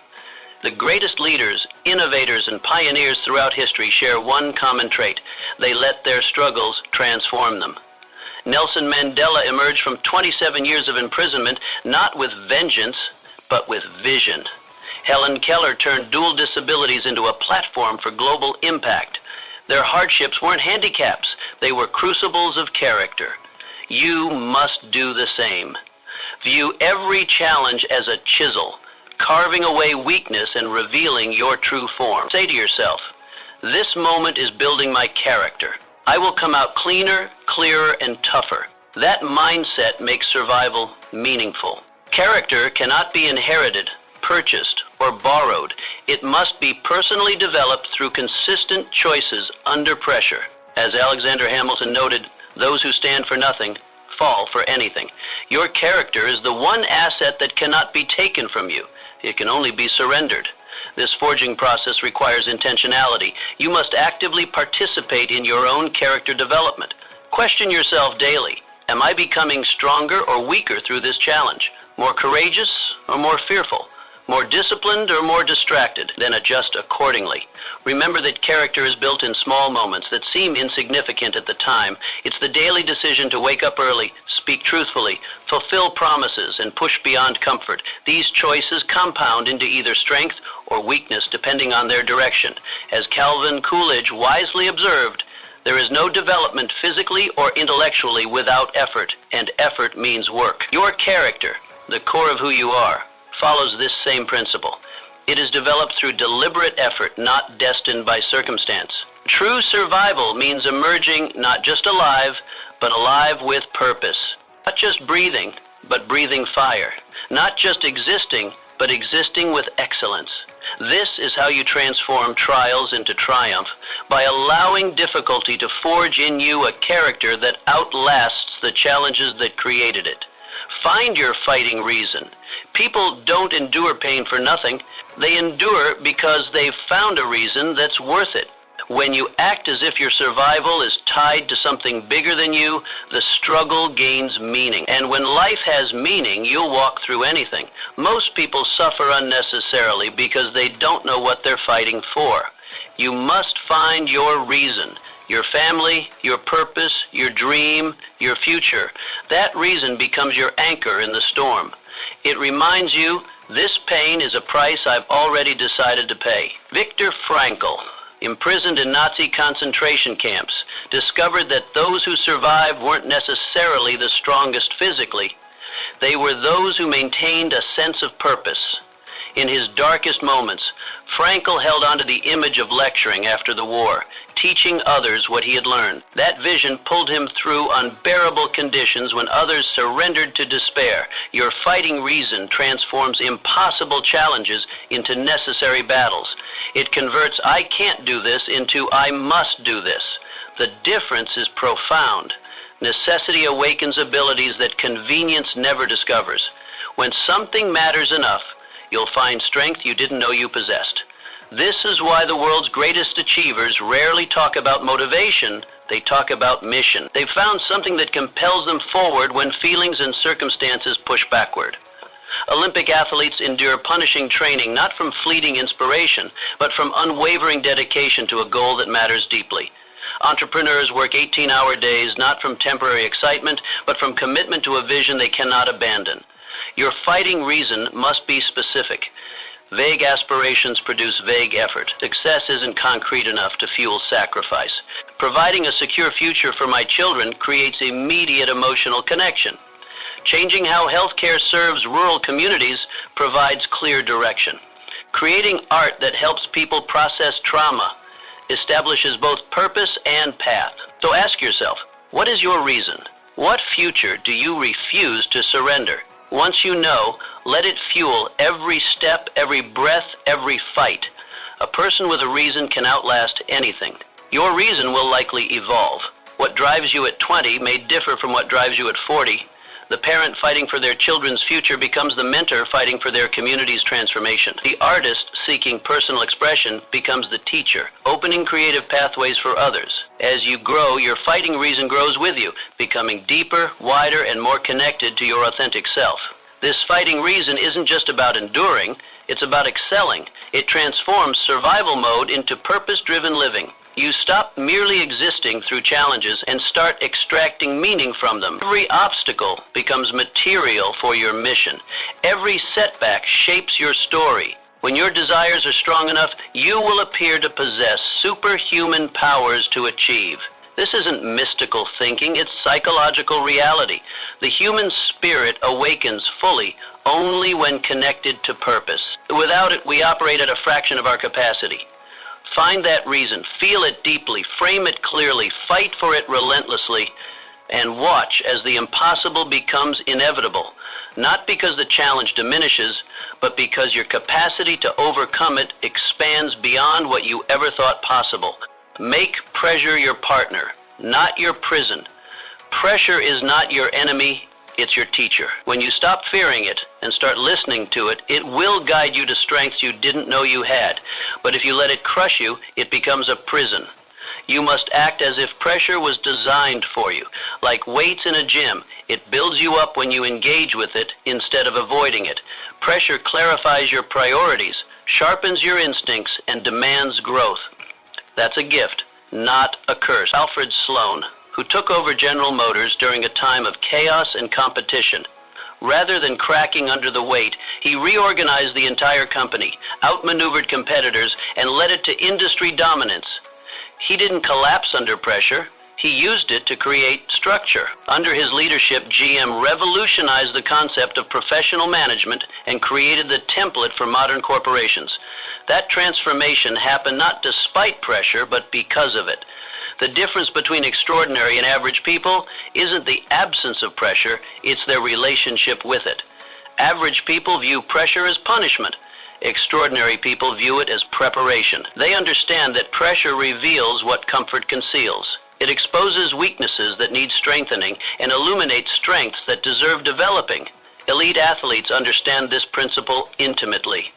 The greatest leaders, innovators, and pioneers throughout history share one common trait. They let their struggles transform them. Nelson Mandela emerged from 27 years of imprisonment not with vengeance, but with vision. Helen Keller turned dual disabilities into a platform for global impact. Their hardships weren't handicaps, they were crucibles of character. You must do the same. View every challenge as a chisel, carving away weakness and revealing your true form. Say to yourself, this moment is building my character. I will come out cleaner, clearer, and tougher. That mindset makes survival meaningful. Character cannot be inherited, purchased, or borrowed. It must be personally developed through consistent choices under pressure. As Alexander Hamilton noted, those who stand for nothing fall for anything. Your character is the one asset that cannot be taken from you. It can only be surrendered. This forging process requires intentionality. You must actively participate in your own character development. Question yourself daily. Am I becoming stronger or weaker through this challenge? More courageous or more fearful? More disciplined or more distracted? Then adjust accordingly. Remember that character is built in small moments that seem insignificant at the time. It's the daily decision to wake up early, speak truthfully, fulfill promises, and push beyond comfort. These choices compound into either strength or weakness depending on their direction. As Calvin Coolidge wisely observed, there is no development physically or intellectually without effort, and effort means work. Your character, the core of who you are, follows this same principle. It is developed through deliberate effort, not destined by circumstance. True survival means emerging not just alive, but alive with purpose. Not just breathing, but breathing fire. Not just existing, but existing with excellence. This is how you transform trials into triumph, by allowing difficulty to forge in you a character that outlasts the challenges that created it. Find your fighting reason. People don't endure pain for nothing. They endure because they've found a reason that's worth it. When you act as if your survival is tied to something bigger than you, the struggle gains meaning. And when life has meaning, you'll walk through anything. Most people suffer unnecessarily because they don't know what they're fighting for. You must find your reason, your family, your purpose, your dream, your future. That reason becomes your anchor in the storm. It reminds you, this pain is a price I've already decided to pay. Viktor Frankl, imprisoned in Nazi concentration camps, discovered that those who survived weren't necessarily the strongest physically. They were those who maintained a sense of purpose. In his darkest moments, Frankl held onto the image of lecturing after the war, teaching others what he had learned. That vision pulled him through unbearable conditions when others surrendered to despair. Your fighting reason transforms impossible challenges into necessary battles. It converts "I can't do this" into "I must do this." The difference is profound. Necessity awakens abilities that convenience never discovers. When something matters enough, you'll find strength you didn't know you possessed. This is why the world's greatest achievers rarely talk about motivation, they talk about mission. They've found something that compels them forward when feelings and circumstances push backward. Olympic athletes endure punishing training not from fleeting inspiration, but from unwavering dedication to a goal that matters deeply. Entrepreneurs work 18-hour days not from temporary excitement, but from commitment to a vision they cannot abandon. Your fighting reason must be specific. Vague aspirations produce vague effort. Success isn't concrete enough to fuel sacrifice. Providing a secure future for my children creates immediate emotional connection. Changing how healthcare serves rural communities provides clear direction. Creating art that helps people process trauma establishes both purpose and path. So ask yourself, what is your reason? What future do you refuse to surrender? Once you know, let it fuel every step, every breath, every fight. A person with a reason can outlast anything. Your reason will likely evolve. What drives you at 20 may differ from what drives you at 40. The parent fighting for their children's future becomes the mentor fighting for their community's transformation. The artist seeking personal expression becomes the teacher, opening creative pathways for others. As you grow, your fighting reason grows with you, becoming deeper, wider, and more connected to your authentic self. This fighting reason isn't just about enduring, it's about excelling. It transforms survival mode into purpose-driven living. You stop merely existing through challenges and start extracting meaning from them. Every obstacle becomes material for your mission. Every setback shapes your story. When your desires are strong enough, you will appear to possess superhuman powers to achieve. This isn't mystical thinking, it's psychological reality. The human spirit awakens fully only when connected to purpose. Without it, we operate at a fraction of our capacity. Find that reason, feel it deeply, frame it clearly, fight for it relentlessly, and watch as the impossible becomes inevitable. Not because the challenge diminishes, but because your capacity to overcome it expands beyond what you ever thought possible. Make pressure your partner, not your prison. Pressure is not your enemy, it's your teacher. When you stop fearing it and start listening to it, it will guide you to strengths you didn't know you had. But if you let it crush you, it becomes a prison. You must act as if pressure was designed for you. Like weights in a gym, it builds you up when you engage with it instead of avoiding it. Pressure clarifies your priorities, sharpens your instincts, and demands growth. That's a gift, not a curse. Alfred Sloan, who took over General Motors during a time of chaos and competition. Rather than cracking under the weight, he reorganized the entire company, outmaneuvered competitors, and led it to industry dominance. He didn't collapse under pressure. He used it to create structure. Under his leadership, GM revolutionized the concept of professional management and created the template for modern corporations. That transformation happened not despite pressure, but because of it. The difference between extraordinary and average people isn't the absence of pressure, it's their relationship with it. Average people view pressure as punishment. Extraordinary people view it as preparation. They understand that pressure reveals what comfort conceals. It exposes weaknesses that need strengthening and illuminates strengths that deserve developing. Elite athletes understand this principle intimately.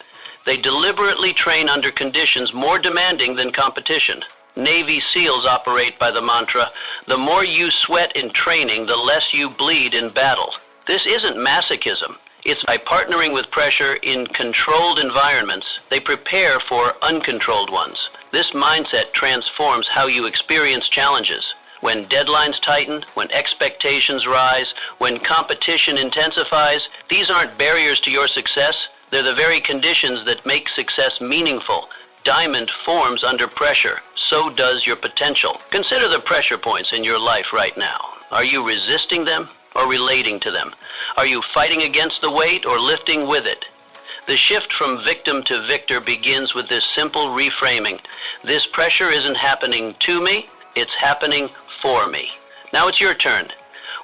They deliberately train under conditions more demanding than competition. Navy SEALs operate by the mantra, the more you sweat in training, the less you bleed in battle. This isn't masochism. It's by partnering with pressure in controlled environments, they prepare for uncontrolled ones. This mindset transforms how you experience challenges. When deadlines tighten, when expectations rise, when competition intensifies, these aren't barriers to your success. They're the very conditions that make success meaningful. Diamond forms under pressure. So does your potential. Consider the pressure points in your life right now. Are you resisting them or relating to them? Are you fighting against the weight or lifting with it? The shift from victim to victor begins with this simple reframing. This pressure isn't happening to me, it's happening for me. Now it's your turn.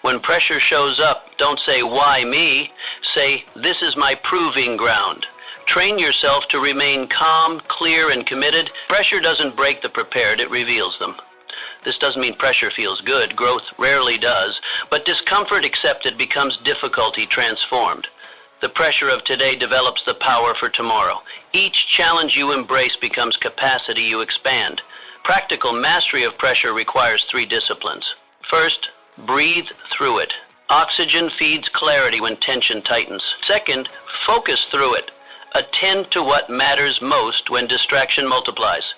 When pressure shows up, don't say, why me? Say, this is my proving ground. Train yourself to remain calm, clear, and committed. Pressure doesn't break the prepared, it reveals them. This doesn't mean pressure feels good. Growth rarely does. But discomfort accepted becomes difficulty transformed. The pressure of today develops the power for tomorrow. Each challenge you embrace becomes capacity you expand. Practical mastery of pressure requires 3 disciplines. First, breathe through it. Oxygen feeds clarity when tension tightens. Second, focus through it. Attend to what matters most when distraction multiplies.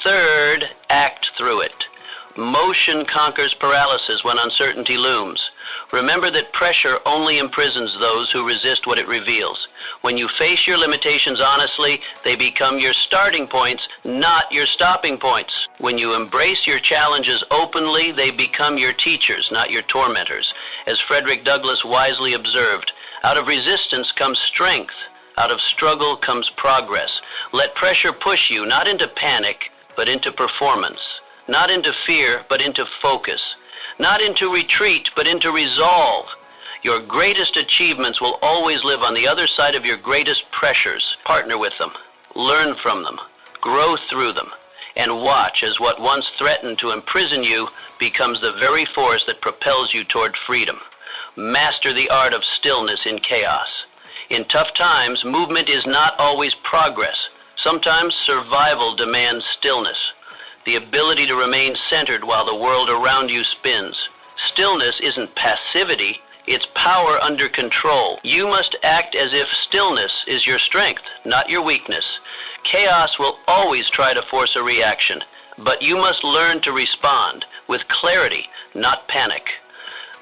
Third, act through it. Motion conquers paralysis when uncertainty looms. Remember that pressure only imprisons those who resist what it reveals. When you face your limitations honestly, they become your starting points, not your stopping points. When you embrace your challenges openly, they become your teachers, not your tormentors. As Frederick Douglass wisely observed, out of resistance comes strength. Out of struggle comes progress. Let pressure push you not into panic, but into performance. Not into fear, but into focus. Not into retreat, but into resolve. Your greatest achievements will always live on the other side of your greatest pressures. Partner with them. Learn from them. Grow through them. And watch as what once threatened to imprison you becomes the very force that propels you toward freedom. Master the art of stillness in chaos. In tough times, movement is not always progress. Sometimes survival demands stillness. The ability to remain centered while the world around you spins. Stillness isn't passivity, it's power under control. You must act as if stillness is your strength, not your weakness. Chaos will always try to force a reaction, but you must learn to respond with clarity, not panic.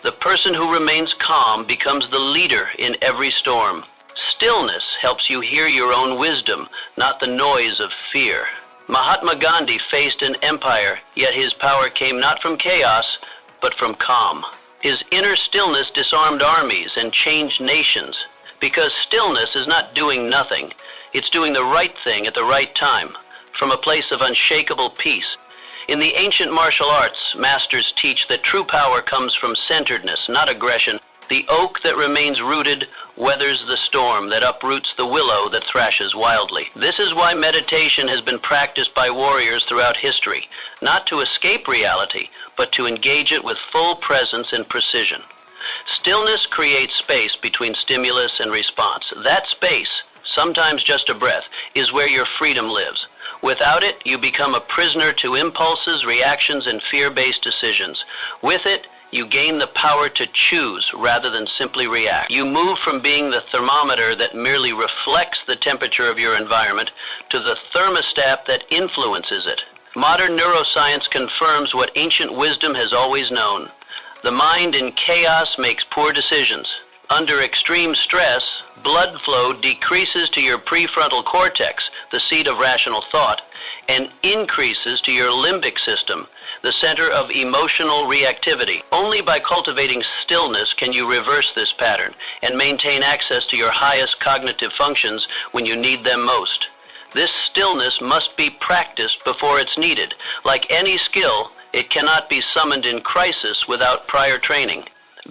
The person who remains calm becomes the leader in every storm. Stillness helps you hear your own wisdom, not the noise of fear. Mahatma Gandhi faced an empire, yet his power came not from chaos, but from calm. His inner stillness disarmed armies and changed nations. Because stillness is not doing nothing, it's doing the right thing at the right time, from a place of unshakable peace. In the ancient martial arts, masters teach that true power comes from centeredness, not aggression. The oak that remains rooted weathers the storm that uproots the willow that thrashes wildly. This is why meditation has been practiced by warriors throughout history, not to escape reality, but to engage it with full presence and precision. Stillness creates space between stimulus and response. That space, sometimes just a breath, is where your freedom lives. Without it, you become a prisoner to impulses, reactions, and fear-based decisions. With it, you gain the power to choose rather than simply react. You move from being the thermometer that merely reflects the temperature of your environment to the thermostat that influences it. Modern neuroscience confirms what ancient wisdom has always known. The mind in chaos makes poor decisions. Under extreme stress, blood flow decreases to your prefrontal cortex, the seat of rational thought, and increases to your limbic system, the center of emotional reactivity. Only by cultivating stillness can you reverse this pattern and maintain access to your highest cognitive functions when you need them most. This stillness must be practiced before it's needed. Like any skill, it cannot be summoned in crisis without prior training.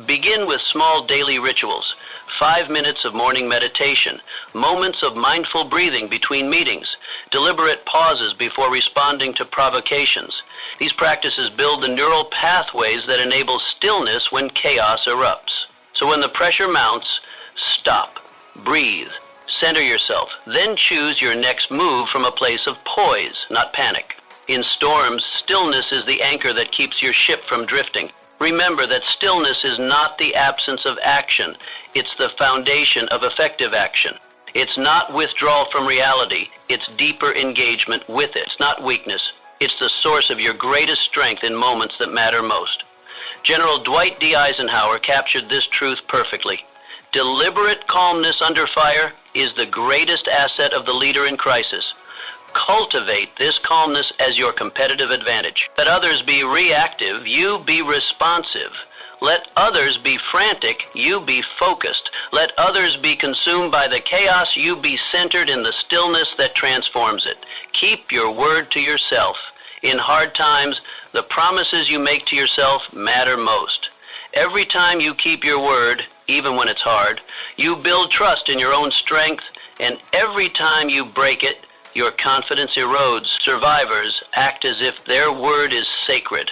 Begin with small daily rituals. 5 minutes of morning meditation, moments of mindful breathing between meetings, deliberate pauses before responding to provocations. These practices build the neural pathways that enable stillness when chaos erupts. So when the pressure mounts, stop, breathe, center yourself, then choose your next move from a place of poise, not panic. In storms, stillness is the anchor that keeps your ship from drifting. Remember that stillness is not the absence of action. It's the foundation of effective action. It's not withdrawal from reality. It's deeper engagement with it. It's not weakness. It's the source of your greatest strength in moments that matter most. General Dwight D. Eisenhower captured this truth perfectly. Deliberate calmness under fire is the greatest asset of the leader in crisis. Cultivate this calmness as your competitive advantage. Let others be reactive, you be responsive. Let others be frantic, you be focused. Let others be consumed by the chaos, you be centered in the stillness that transforms it. Keep your word to yourself. In hard times, the promises you make to yourself matter most. Every time you keep your word, even when it's hard, you build trust in your own strength, and every time you break it, your confidence erodes. Survivors act as if their word is sacred.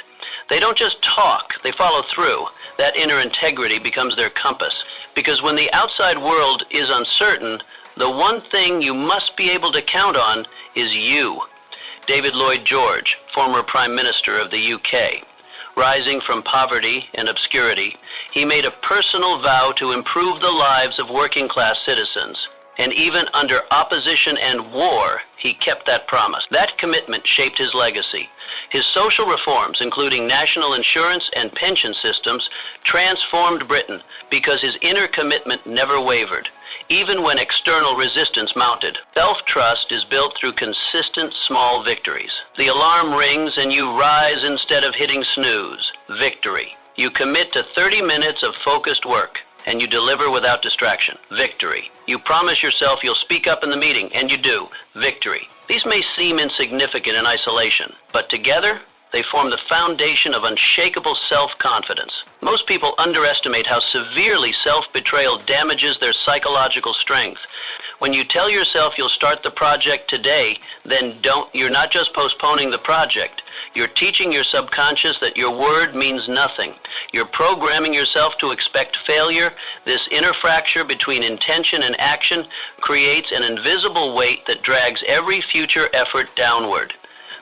They don't just talk, they follow through. That inner integrity becomes their compass. Because when the outside world is uncertain, the one thing you must be able to count on is you. David Lloyd George, former Prime Minister of the UK. Rising from poverty and obscurity, he made a personal vow to improve the lives of working-class citizens. And even under opposition and war, he kept that promise. That commitment shaped his legacy. His social reforms, including national insurance and pension systems, transformed Britain because his inner commitment never wavered, even when external resistance mounted. Self-trust is built through consistent small victories. The alarm rings and you rise instead of hitting snooze. Victory. You commit to 30 minutes of focused work, and you deliver without distraction. Victory. You promise yourself you'll speak up in the meeting, and you do. Victory. These may seem insignificant in isolation, but together, they form the foundation of unshakable self-confidence. Most people underestimate how severely self-betrayal damages their psychological strength. When you tell yourself you'll start the project today, then you're not just postponing the project. You're teaching your subconscious that your word means nothing. You're programming yourself to expect failure. This inner fracture between intention and action creates an invisible weight that drags every future effort downward.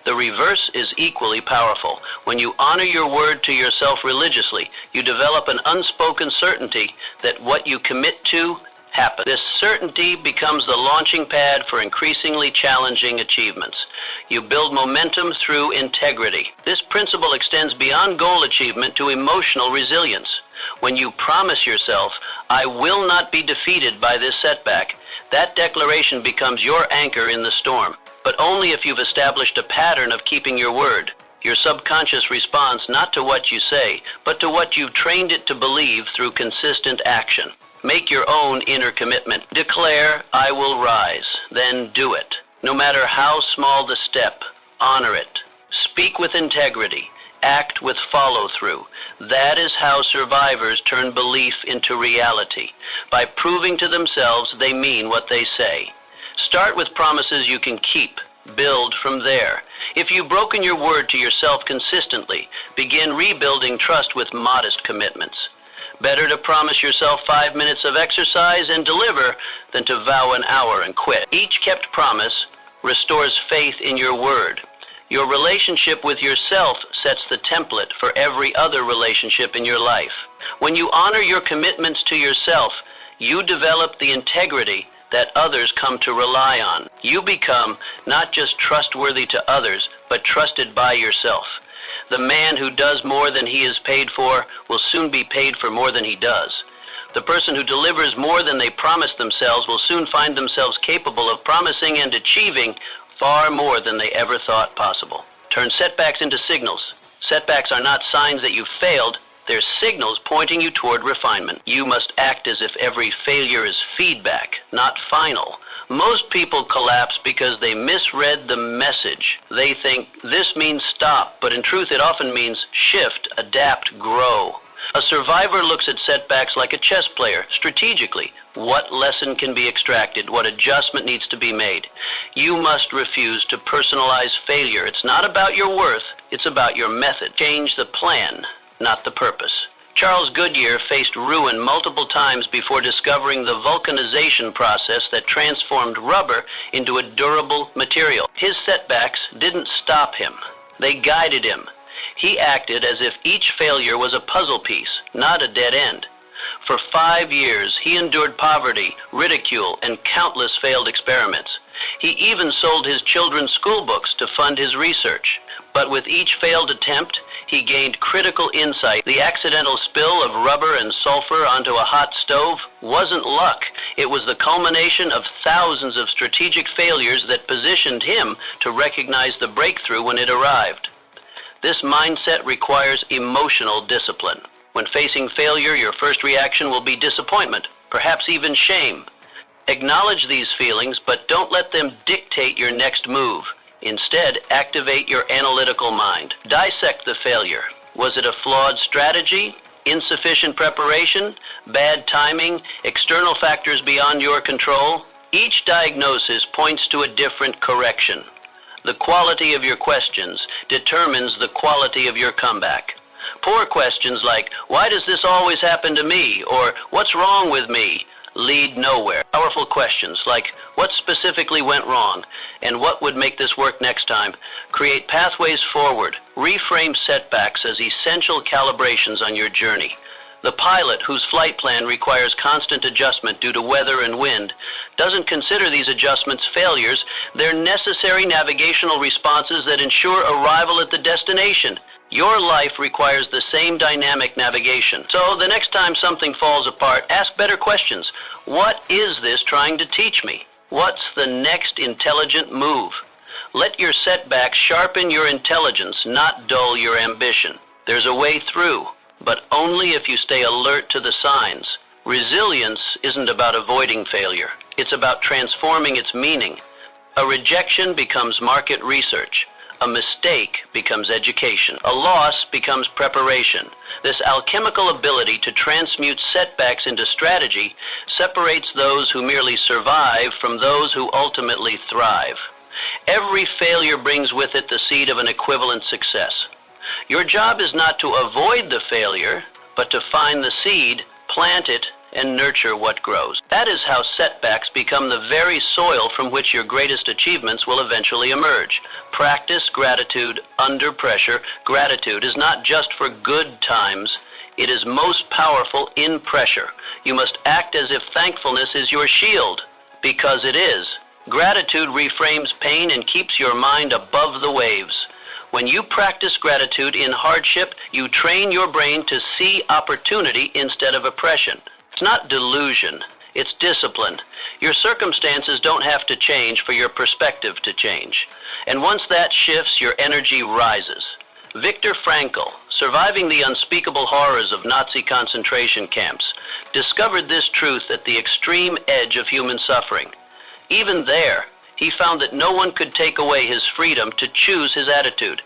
The reverse is equally powerful. When you honor your word to yourself religiously, you develop an unspoken certainty that what you commit to happens. This certainty becomes the launching pad for increasingly challenging achievements. You build momentum through integrity. This principle extends beyond goal achievement to emotional resilience. When you promise yourself, "I will not be defeated by this setback," that declaration becomes your anchor in the storm. But only if you've established a pattern of keeping your word. Your subconscious responds not to what you say, but to what you've trained it to believe through consistent action. Make your own inner commitment. Declare, "I will rise," then do it. No matter how small the step, honor it. Speak with integrity. Act with follow-through. That is how survivors turn belief into reality, by proving to themselves they mean what they say. Start with promises you can keep. Build from there. If you've broken your word to yourself consistently, begin rebuilding trust with modest commitments. Better to promise yourself 5 minutes of exercise and deliver than to vow an hour and quit. Each kept promise restores faith in your word. Your relationship with yourself sets the template for every other relationship in your life. When you honor your commitments to yourself, you develop the integrity that others come to rely on. You become not just trustworthy to others, but trusted by yourself. The man who does more than he is paid for will soon be paid for more than he does. The person who delivers more than they promise themselves will soon find themselves capable of promising and achieving far more than they ever thought possible. Turn setbacks into signals. Setbacks are not signs that you've failed. They're signals pointing you toward refinement. You must act as if every failure is feedback, not final. Most people collapse because they misread the message. They think this means stop, but in truth it often means shift, adapt, grow. A survivor looks at setbacks like a chess player, strategically. What lesson can be extracted? What adjustment needs to be made? You must refuse to personalize failure. It's not about your worth, it's about your method. Change the plan, not the purpose. Charles Goodyear faced ruin multiple times before discovering the vulcanization process that transformed rubber into a durable material. His setbacks didn't stop him. They guided him. He acted as if each failure was a puzzle piece, not a dead end. For 5 years, he endured poverty, ridicule, and countless failed experiments. He even sold his children's school books to fund his research. But with each failed attempt, he gained critical insight. The accidental spill of rubber and sulfur onto a hot stove wasn't luck. It was the culmination of thousands of strategic failures that positioned him to recognize the breakthrough when it arrived. This mindset requires emotional discipline. When facing failure, your first reaction will be disappointment, perhaps even shame. Acknowledge these feelings, but don't let them dictate your next move. Instead, activate your analytical mind. Dissect the failure. Was it a flawed strategy, insufficient preparation, bad timing, external factors beyond your control? Each diagnosis points to a different correction. The quality of your questions determines the quality of your comeback. Poor questions like, "Why does this always happen to me?" or "What's wrong with me?" lead nowhere. Powerful questions like, "What specifically went wrong?" and "What would make this work next time?" create pathways forward. Reframe setbacks as essential calibrations on your journey. The pilot, whose flight plan requires constant adjustment due to weather and wind, doesn't consider these adjustments failures. They're necessary navigational responses that ensure arrival at the destination. Your life requires the same dynamic navigation. So the next time something falls apart, ask better questions. What is this trying to teach me? What's the next intelligent move? Let your setbacks sharpen your intelligence, not dull your ambition. There's a way through, but only if you stay alert to the signs. Resilience isn't about avoiding failure. It's about transforming its meaning. A rejection becomes market research. A mistake becomes education. A loss becomes preparation. This alchemical ability to transmute setbacks into strategy separates those who merely survive from those who ultimately thrive. Every failure brings with it the seed of an equivalent success. Your job is not to avoid the failure, but to find the seed, plant it, and nurture what grows. That is how setbacks become the very soil from which your greatest achievements will eventually emerge. Practice gratitude under pressure. Gratitude is not just for good times. It is most powerful in pressure. You must act as if thankfulness is your shield, because it is. Gratitude reframes pain and keeps your mind above the waves. When you practice gratitude in hardship, you train your brain to see opportunity instead of oppression. It's not delusion, it's discipline. Your circumstances don't have to change for your perspective to change. And once that shifts, your energy rises. Viktor Frankl, surviving the unspeakable horrors of Nazi concentration camps, discovered this truth at the extreme edge of human suffering. Even there, he found that no one could take away his freedom to choose his attitude.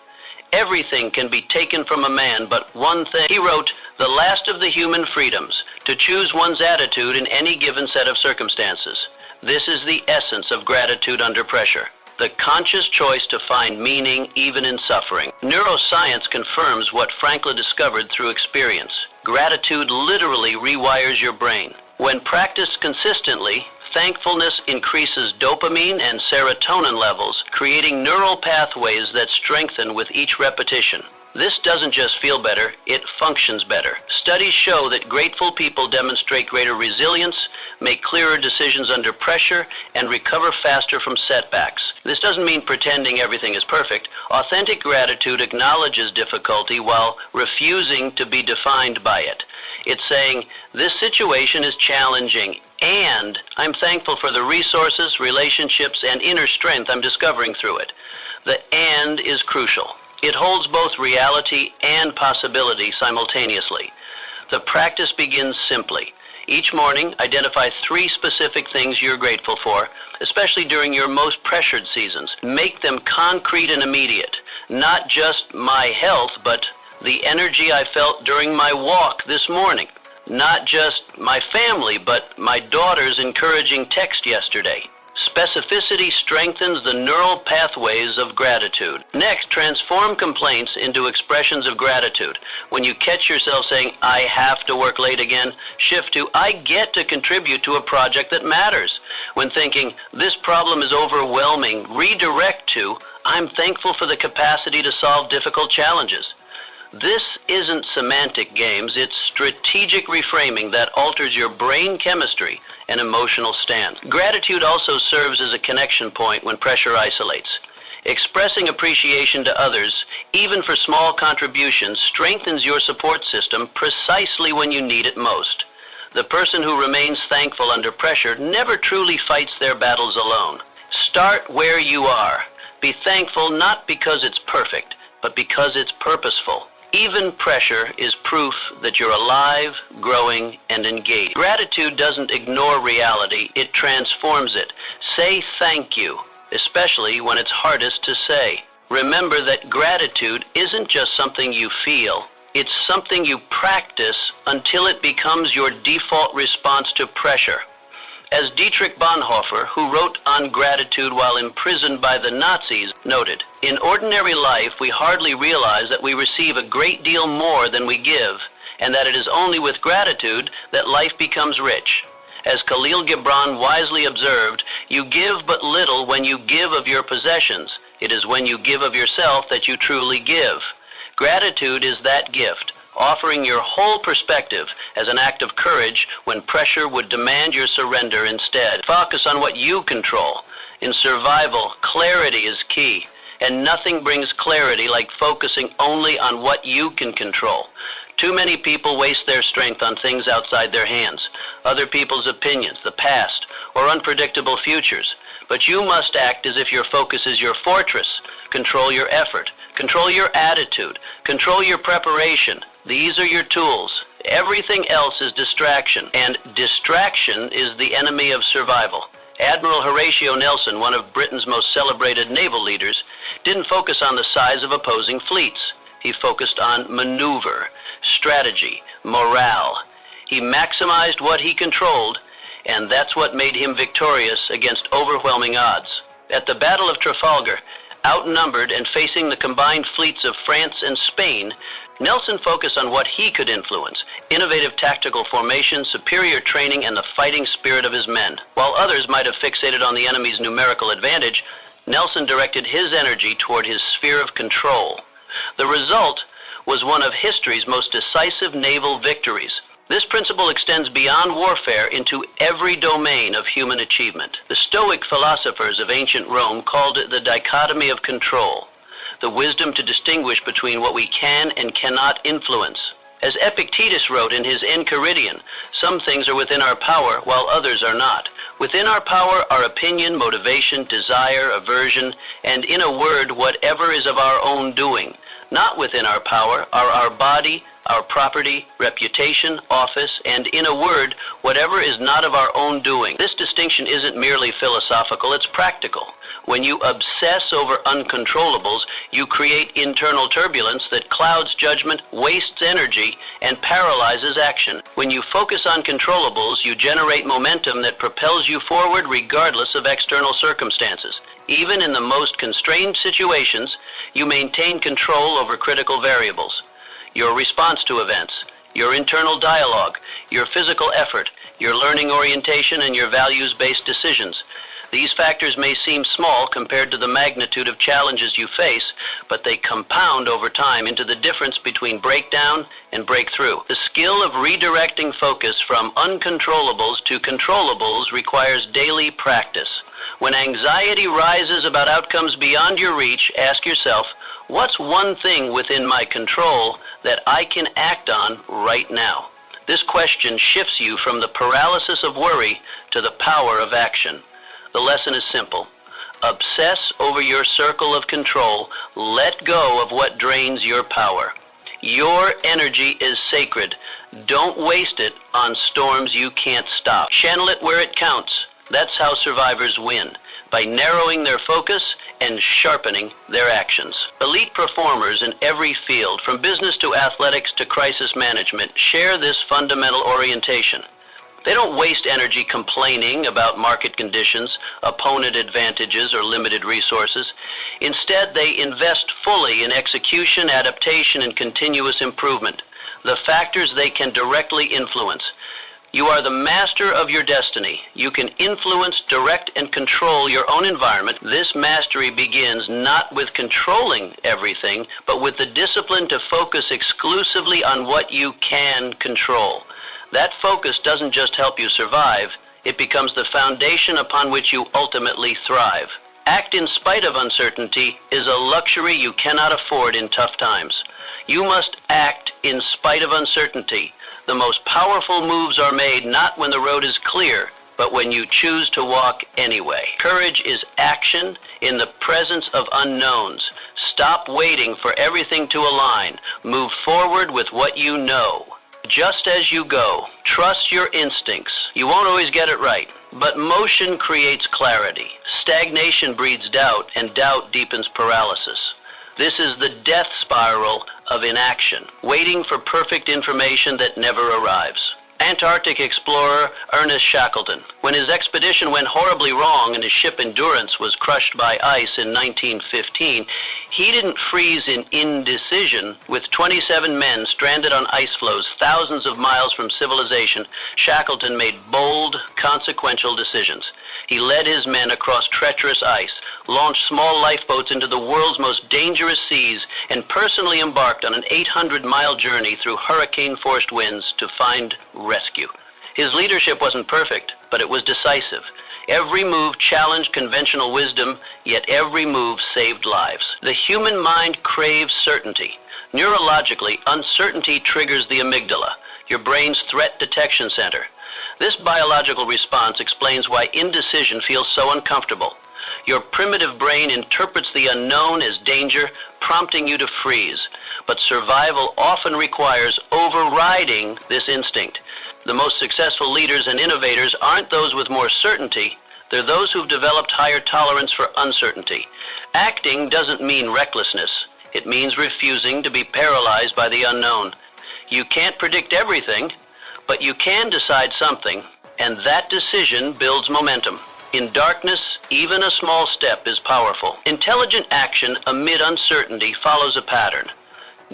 Everything can be taken from a man, but one thing. He wrote, "The last of the human freedoms, to choose one's attitude in any given set of circumstances. This is the essence of gratitude under pressure. The conscious choice to find meaning even in suffering." Neuroscience confirms what Frankl discovered through experience. Gratitude literally rewires your brain. When practiced consistently, thankfulness increases dopamine and serotonin levels, creating neural pathways that strengthen with each repetition. This doesn't just feel better, it functions better. Studies show that grateful people demonstrate greater resilience, make clearer decisions under pressure, and recover faster from setbacks. This doesn't mean pretending everything is perfect. Authentic gratitude acknowledges difficulty while refusing to be defined by it. It's saying, "This situation is challenging, and I'm thankful for the resources, relationships, and inner strength I'm discovering through it." The "and" is crucial. It holds both reality and possibility simultaneously. The practice begins simply. Each morning, identify 3 specific things you're grateful for, especially during your most pressured seasons. Make them concrete and immediate. Not just my health, but the energy I felt during my walk this morning. Not just my family, but my daughter's encouraging text yesterday. Specificity strengthens the neural pathways of gratitude. Next, transform complaints into expressions of gratitude. When you catch yourself saying, "I have to work late again," shift to, "I get to contribute to a project that matters." When thinking, "This problem is overwhelming," redirect to, "I'm thankful for the capacity to solve difficult challenges." This isn't semantic games, it's strategic reframing that alters your brain chemistry and emotional stance. Gratitude also serves as a connection point when pressure isolates. Expressing appreciation to others, even for small contributions, strengthens your support system precisely when you need it most. The person who remains thankful under pressure never truly fights their battles alone. Start where you are. Be thankful not because it's perfect, but because it's purposeful. Even pressure is proof that you're alive, growing, and engaged. Gratitude doesn't ignore reality, it transforms it. Say thank you, especially when it's hardest to say. Remember that gratitude isn't just something you feel, it's something you practice until it becomes your default response to pressure. As Dietrich Bonhoeffer, who wrote on gratitude while imprisoned by the Nazis, noted, "In ordinary life, we hardly realize that we receive a great deal more than we give, and that it is only with gratitude that life becomes rich. As Khalil Gibran wisely observed, you give but little when you give of your possessions. It is when you give of yourself that you truly give." Gratitude is that gift, offering your whole perspective as an act of courage when pressure would demand your surrender instead. Focus on what you control. In survival, clarity is key, and nothing brings clarity like focusing only on what you can control. Too many people waste their strength on things outside their hands, other people's opinions, the past, or unpredictable futures. But you must act as if your focus is your fortress. Control your effort. Control your attitude. Control your preparation. These are your tools. Everything else is distraction, and distraction is the enemy of survival. Admiral Horatio Nelson, one of Britain's most celebrated naval leaders, didn't focus on the size of opposing fleets. He focused on maneuver, strategy, morale. He maximized what he controlled, and that's what made him victorious against overwhelming odds. At the Battle of Trafalgar, outnumbered and facing the combined fleets of France and Spain, Nelson focused on what he could influence: innovative tactical formation, superior training, and the fighting spirit of his men. While others might have fixated on the enemy's numerical advantage, Nelson directed his energy toward his sphere of control. The result was one of history's most decisive naval victories. This principle extends beyond warfare into every domain of human achievement. The Stoic philosophers of ancient Rome called it the dichotomy of control, the wisdom to distinguish between what we can and cannot influence. As Epictetus wrote in his Enchiridion, some things are within our power while others are not. Within our power are opinion, motivation, desire, aversion, and in a word, whatever is of our own doing. Not within our power are our body, our property, reputation, office, and in a word, whatever is not of our own doing. This distinction isn't merely philosophical, it's practical. When you obsess over uncontrollables, you create internal turbulence that clouds judgment, wastes energy, and paralyzes action. When you focus on controllables, you generate momentum that propels you forward regardless of external circumstances. Even in the most constrained situations, you maintain control over critical variables: your response to events, your internal dialogue, your physical effort, your learning orientation, and your values-based decisions. These factors may seem small compared to the magnitude of challenges you face, but they compound over time into the difference between breakdown and breakthrough. The skill of redirecting focus from uncontrollables to controllables requires daily practice. When anxiety rises about outcomes beyond your reach, ask yourself, what's one thing within my control that I can act on right now? This question shifts you from the paralysis of worry to the power of action. The lesson is simple. Obsess over your circle of control. Let go of what drains your power. Your energy is sacred. Don't waste it on storms you can't stop. Channel it where it counts. That's how survivors win, by narrowing their focus and sharpening their actions. Elite performers in every field, from business to athletics to crisis management, share this fundamental orientation. They don't waste energy complaining about market conditions, opponent advantages, or limited resources. Instead, they invest fully in execution, adaptation, and continuous improvement, the factors they can directly influence. You are the master of your destiny. You can influence, direct, and control your own environment. This mastery begins not with controlling everything, but with the discipline to focus exclusively on what you can control. That focus doesn't just help you survive, it becomes the foundation upon which you ultimately thrive. Act in spite of uncertainty is a luxury you cannot afford in tough times. You must act in spite of uncertainty. The most powerful moves are made not when the road is clear, but when you choose to walk anyway. Courage is action in the presence of unknowns. Stop waiting for everything to align. Move forward with what you know. Just as you go, trust your instincts. You won't always get it right, but motion creates clarity. Stagnation breeds doubt, and doubt deepens paralysis. This is the death spiral of inaction, waiting for perfect information that never arrives. Antarctic explorer Ernest Shackleton, when his expedition went horribly wrong and his ship Endurance was crushed by ice in 1915, he didn't freeze in indecision. With 27 men stranded on ice floes thousands of miles from civilization, Shackleton made bold, consequential decisions. He led his men across treacherous ice, launched small lifeboats into the world's most dangerous seas, and personally embarked on an 800-mile journey through hurricane-forced winds to find rescue. His leadership wasn't perfect, but it was decisive. Every move challenged conventional wisdom, yet every move saved lives. The human mind craves certainty. Neurologically, uncertainty triggers the amygdala, your brain's threat detection center. This biological response explains why indecision feels so uncomfortable. Your primitive brain interprets the unknown as danger, prompting you to freeze. But survival often requires overriding this instinct. The most successful leaders and innovators aren't those with more certainty, they're those who've developed higher tolerance for uncertainty. Acting doesn't mean recklessness. It means refusing to be paralyzed by the unknown. You can't predict everything, but you can decide something, and that decision builds momentum. In darkness, even a small step is powerful. Intelligent action amid uncertainty follows a pattern.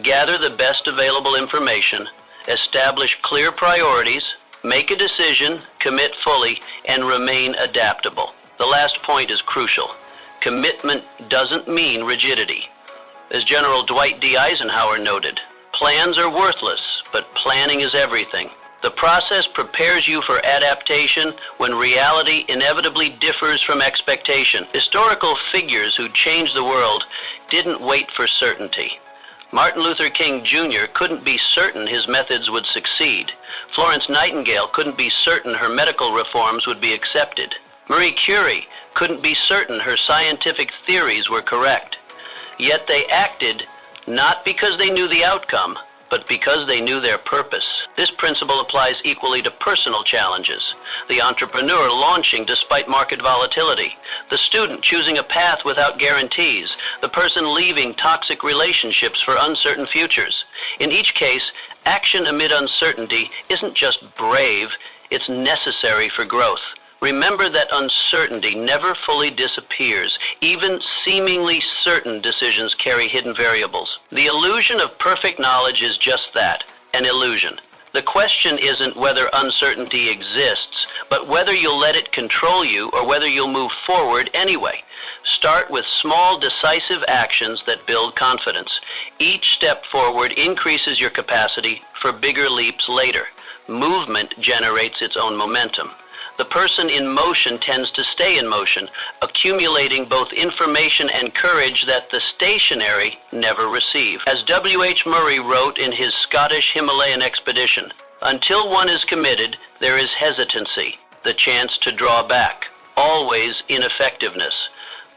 Gather the best available information, establish clear priorities, make a decision, commit fully, and remain adaptable. The last point is crucial. Commitment doesn't mean rigidity. As General Dwight D. Eisenhower noted, plans are worthless, but planning is everything. The process prepares you for adaptation when reality inevitably differs from expectation. Historical figures who changed the world didn't wait for certainty. Martin Luther King Jr. couldn't be certain his methods would succeed. Florence Nightingale couldn't be certain her medical reforms would be accepted. Marie Curie couldn't be certain her scientific theories were correct. Yet they acted not because they knew the outcome, but because they knew their purpose. This principle applies equally to personal challenges. The entrepreneur launching despite market volatility, the student choosing a path without guarantees, the person leaving toxic relationships for uncertain futures. In each case, action amid uncertainty isn't just brave, it's necessary for growth. Remember that uncertainty never fully disappears. Even seemingly certain decisions carry hidden variables. The illusion of perfect knowledge is just that, an illusion. The question isn't whether uncertainty exists, but whether you'll let it control you or whether you'll move forward anyway. Start with small, decisive actions that build confidence. Each step forward increases your capacity for bigger leaps later. Movement generates its own momentum. The person in motion tends to stay in motion, accumulating both information and courage that the stationary never receive. As W.H. Murray wrote in his Scottish Himalayan expedition, until one is committed, there is hesitancy, the chance to draw back, always ineffectiveness.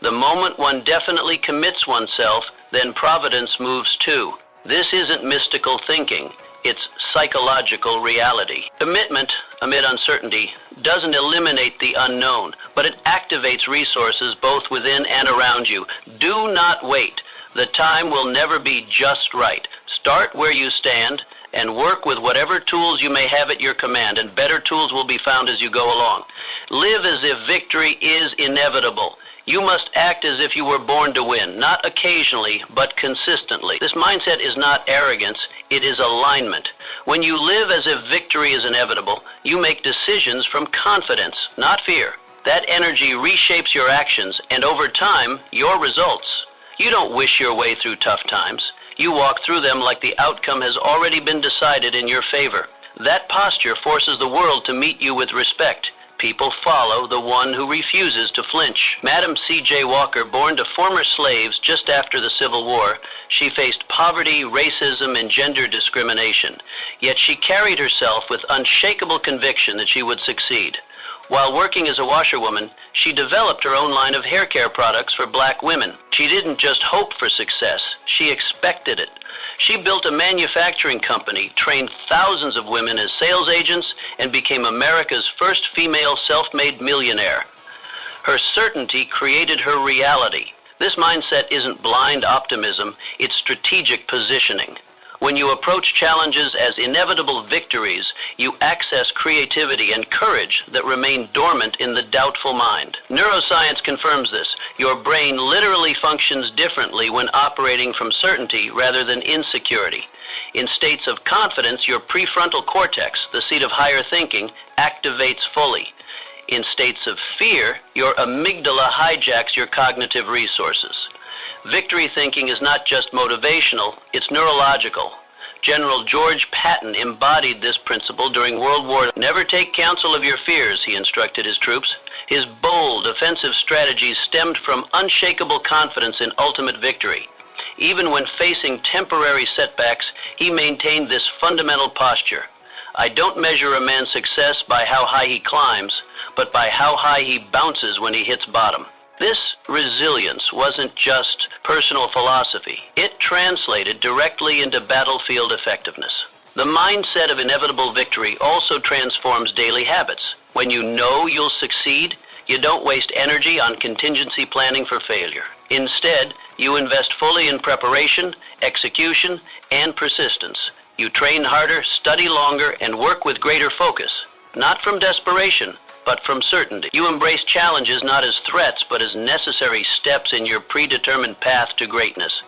The moment one definitely commits oneself, then providence moves too. This isn't mystical thinking. It's psychological reality. Commitment amid uncertainty doesn't eliminate the unknown, but it activates resources both within and around you. Do not wait. The time will never be just right. Start where you stand and work with whatever tools you may have at your command, and better tools will be found as you go along. Live as if victory is inevitable. You must act as if you were born to win, not occasionally, but consistently. This mindset is not arrogance, it is alignment. When you live as if victory is inevitable, you make decisions from confidence, not fear. That energy reshapes your actions and over time, your results. You don't wish your way through tough times. You walk through them like the outcome has already been decided in your favor. That posture forces the world to meet you with respect. People follow the one who refuses to flinch. Madam C.J. Walker, born to former slaves just after the Civil War, she faced poverty, racism, and gender discrimination. Yet she carried herself with unshakable conviction that she would succeed. While working as a washerwoman, she developed her own line of hair care products for black women. She didn't just hope for success, she expected it. She built a manufacturing company, trained thousands of women as sales agents, and became America's first female self-made millionaire. Her certainty created her reality. This mindset isn't blind optimism, it's strategic positioning. When you approach challenges as inevitable victories, you access creativity and courage that remain dormant in the doubtful mind. Neuroscience confirms this. Your brain literally functions differently when operating from certainty rather than insecurity. In states of confidence, your prefrontal cortex, the seat of higher thinking, activates fully. In states of fear, your amygdala hijacks your cognitive resources. Victory thinking is not just motivational, it's neurological. General George Patton embodied this principle during World War II. Never take counsel of your fears, he instructed his troops. His bold, offensive strategies stemmed from unshakable confidence in ultimate victory. Even when facing temporary setbacks, he maintained this fundamental posture. I don't measure a man's success by how high he climbs, but by how high he bounces when he hits bottom. This resilience wasn't just personal philosophy. It translated directly into battlefield effectiveness. The mindset of inevitable victory also transforms daily habits. When you know you'll succeed, you don't waste energy on contingency planning for failure. Instead, you invest fully in preparation, execution, and persistence. You train harder, study longer, and work with greater focus, not from desperation, but from certainty. You embrace challenges not as threats, but as necessary steps in your predetermined path to greatness.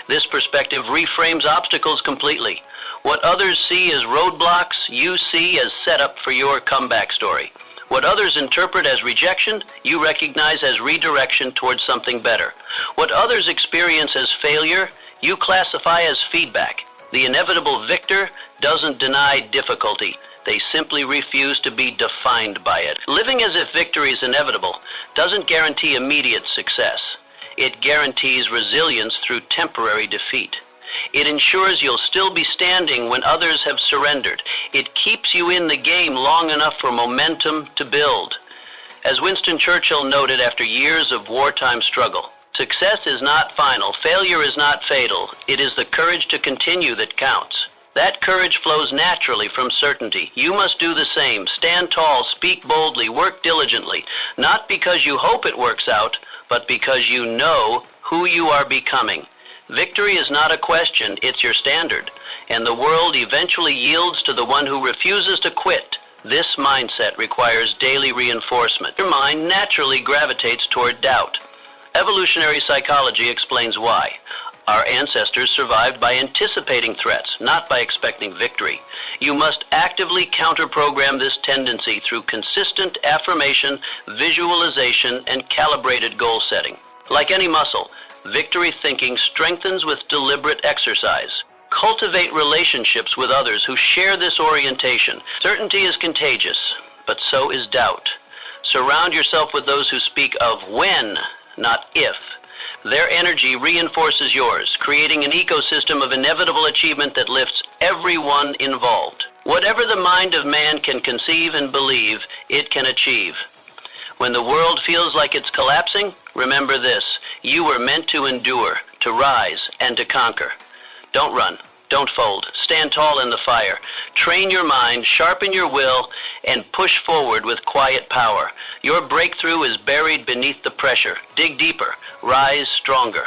This perspective reframes obstacles completely. What others see as roadblocks, you see as setup for your comeback story. What others interpret as rejection, you recognize as redirection towards something better. What others experience as failure, you classify as feedback. The inevitable victor doesn't deny difficulty. They simply refuse to be defined by it. Living as if victory is inevitable doesn't guarantee immediate success. It guarantees resilience through temporary defeat. It ensures you'll still be standing when others have surrendered. It keeps you in the game long enough for momentum to build. As Winston Churchill noted after years of wartime struggle, success is not final, failure is not fatal. It is the courage to continue that counts. That courage flows naturally from certainty. You must do the same. Stand tall, speak boldly, work diligently, not because you hope it works out, but because you know who you are becoming. Victory is not a question, it's your standard, and the world eventually yields to the one who refuses to quit. This mindset requires daily reinforcement. Your mind naturally gravitates toward doubt. Evolutionary psychology explains why. Our ancestors survived by anticipating threats, not by expecting victory. You must actively counter-program this tendency through consistent affirmation, visualization, and calibrated goal setting. Like any muscle, victory thinking strengthens with deliberate exercise. Cultivate relationships with others who share this orientation. Certainty is contagious, but so is doubt. Surround yourself with those who speak of when, not if. Their energy reinforces yours, creating an ecosystem of inevitable achievement that lifts everyone involved. Whatever the mind of man can conceive and believe, it can achieve. When the world feels like it's collapsing, remember this: you were meant to endure, to rise, and to conquer. Don't run. Don't fold. Stand tall in the fire. Train your mind, sharpen your will, and push forward with quiet power. Your breakthrough is buried beneath the pressure. Dig deeper. Rise stronger.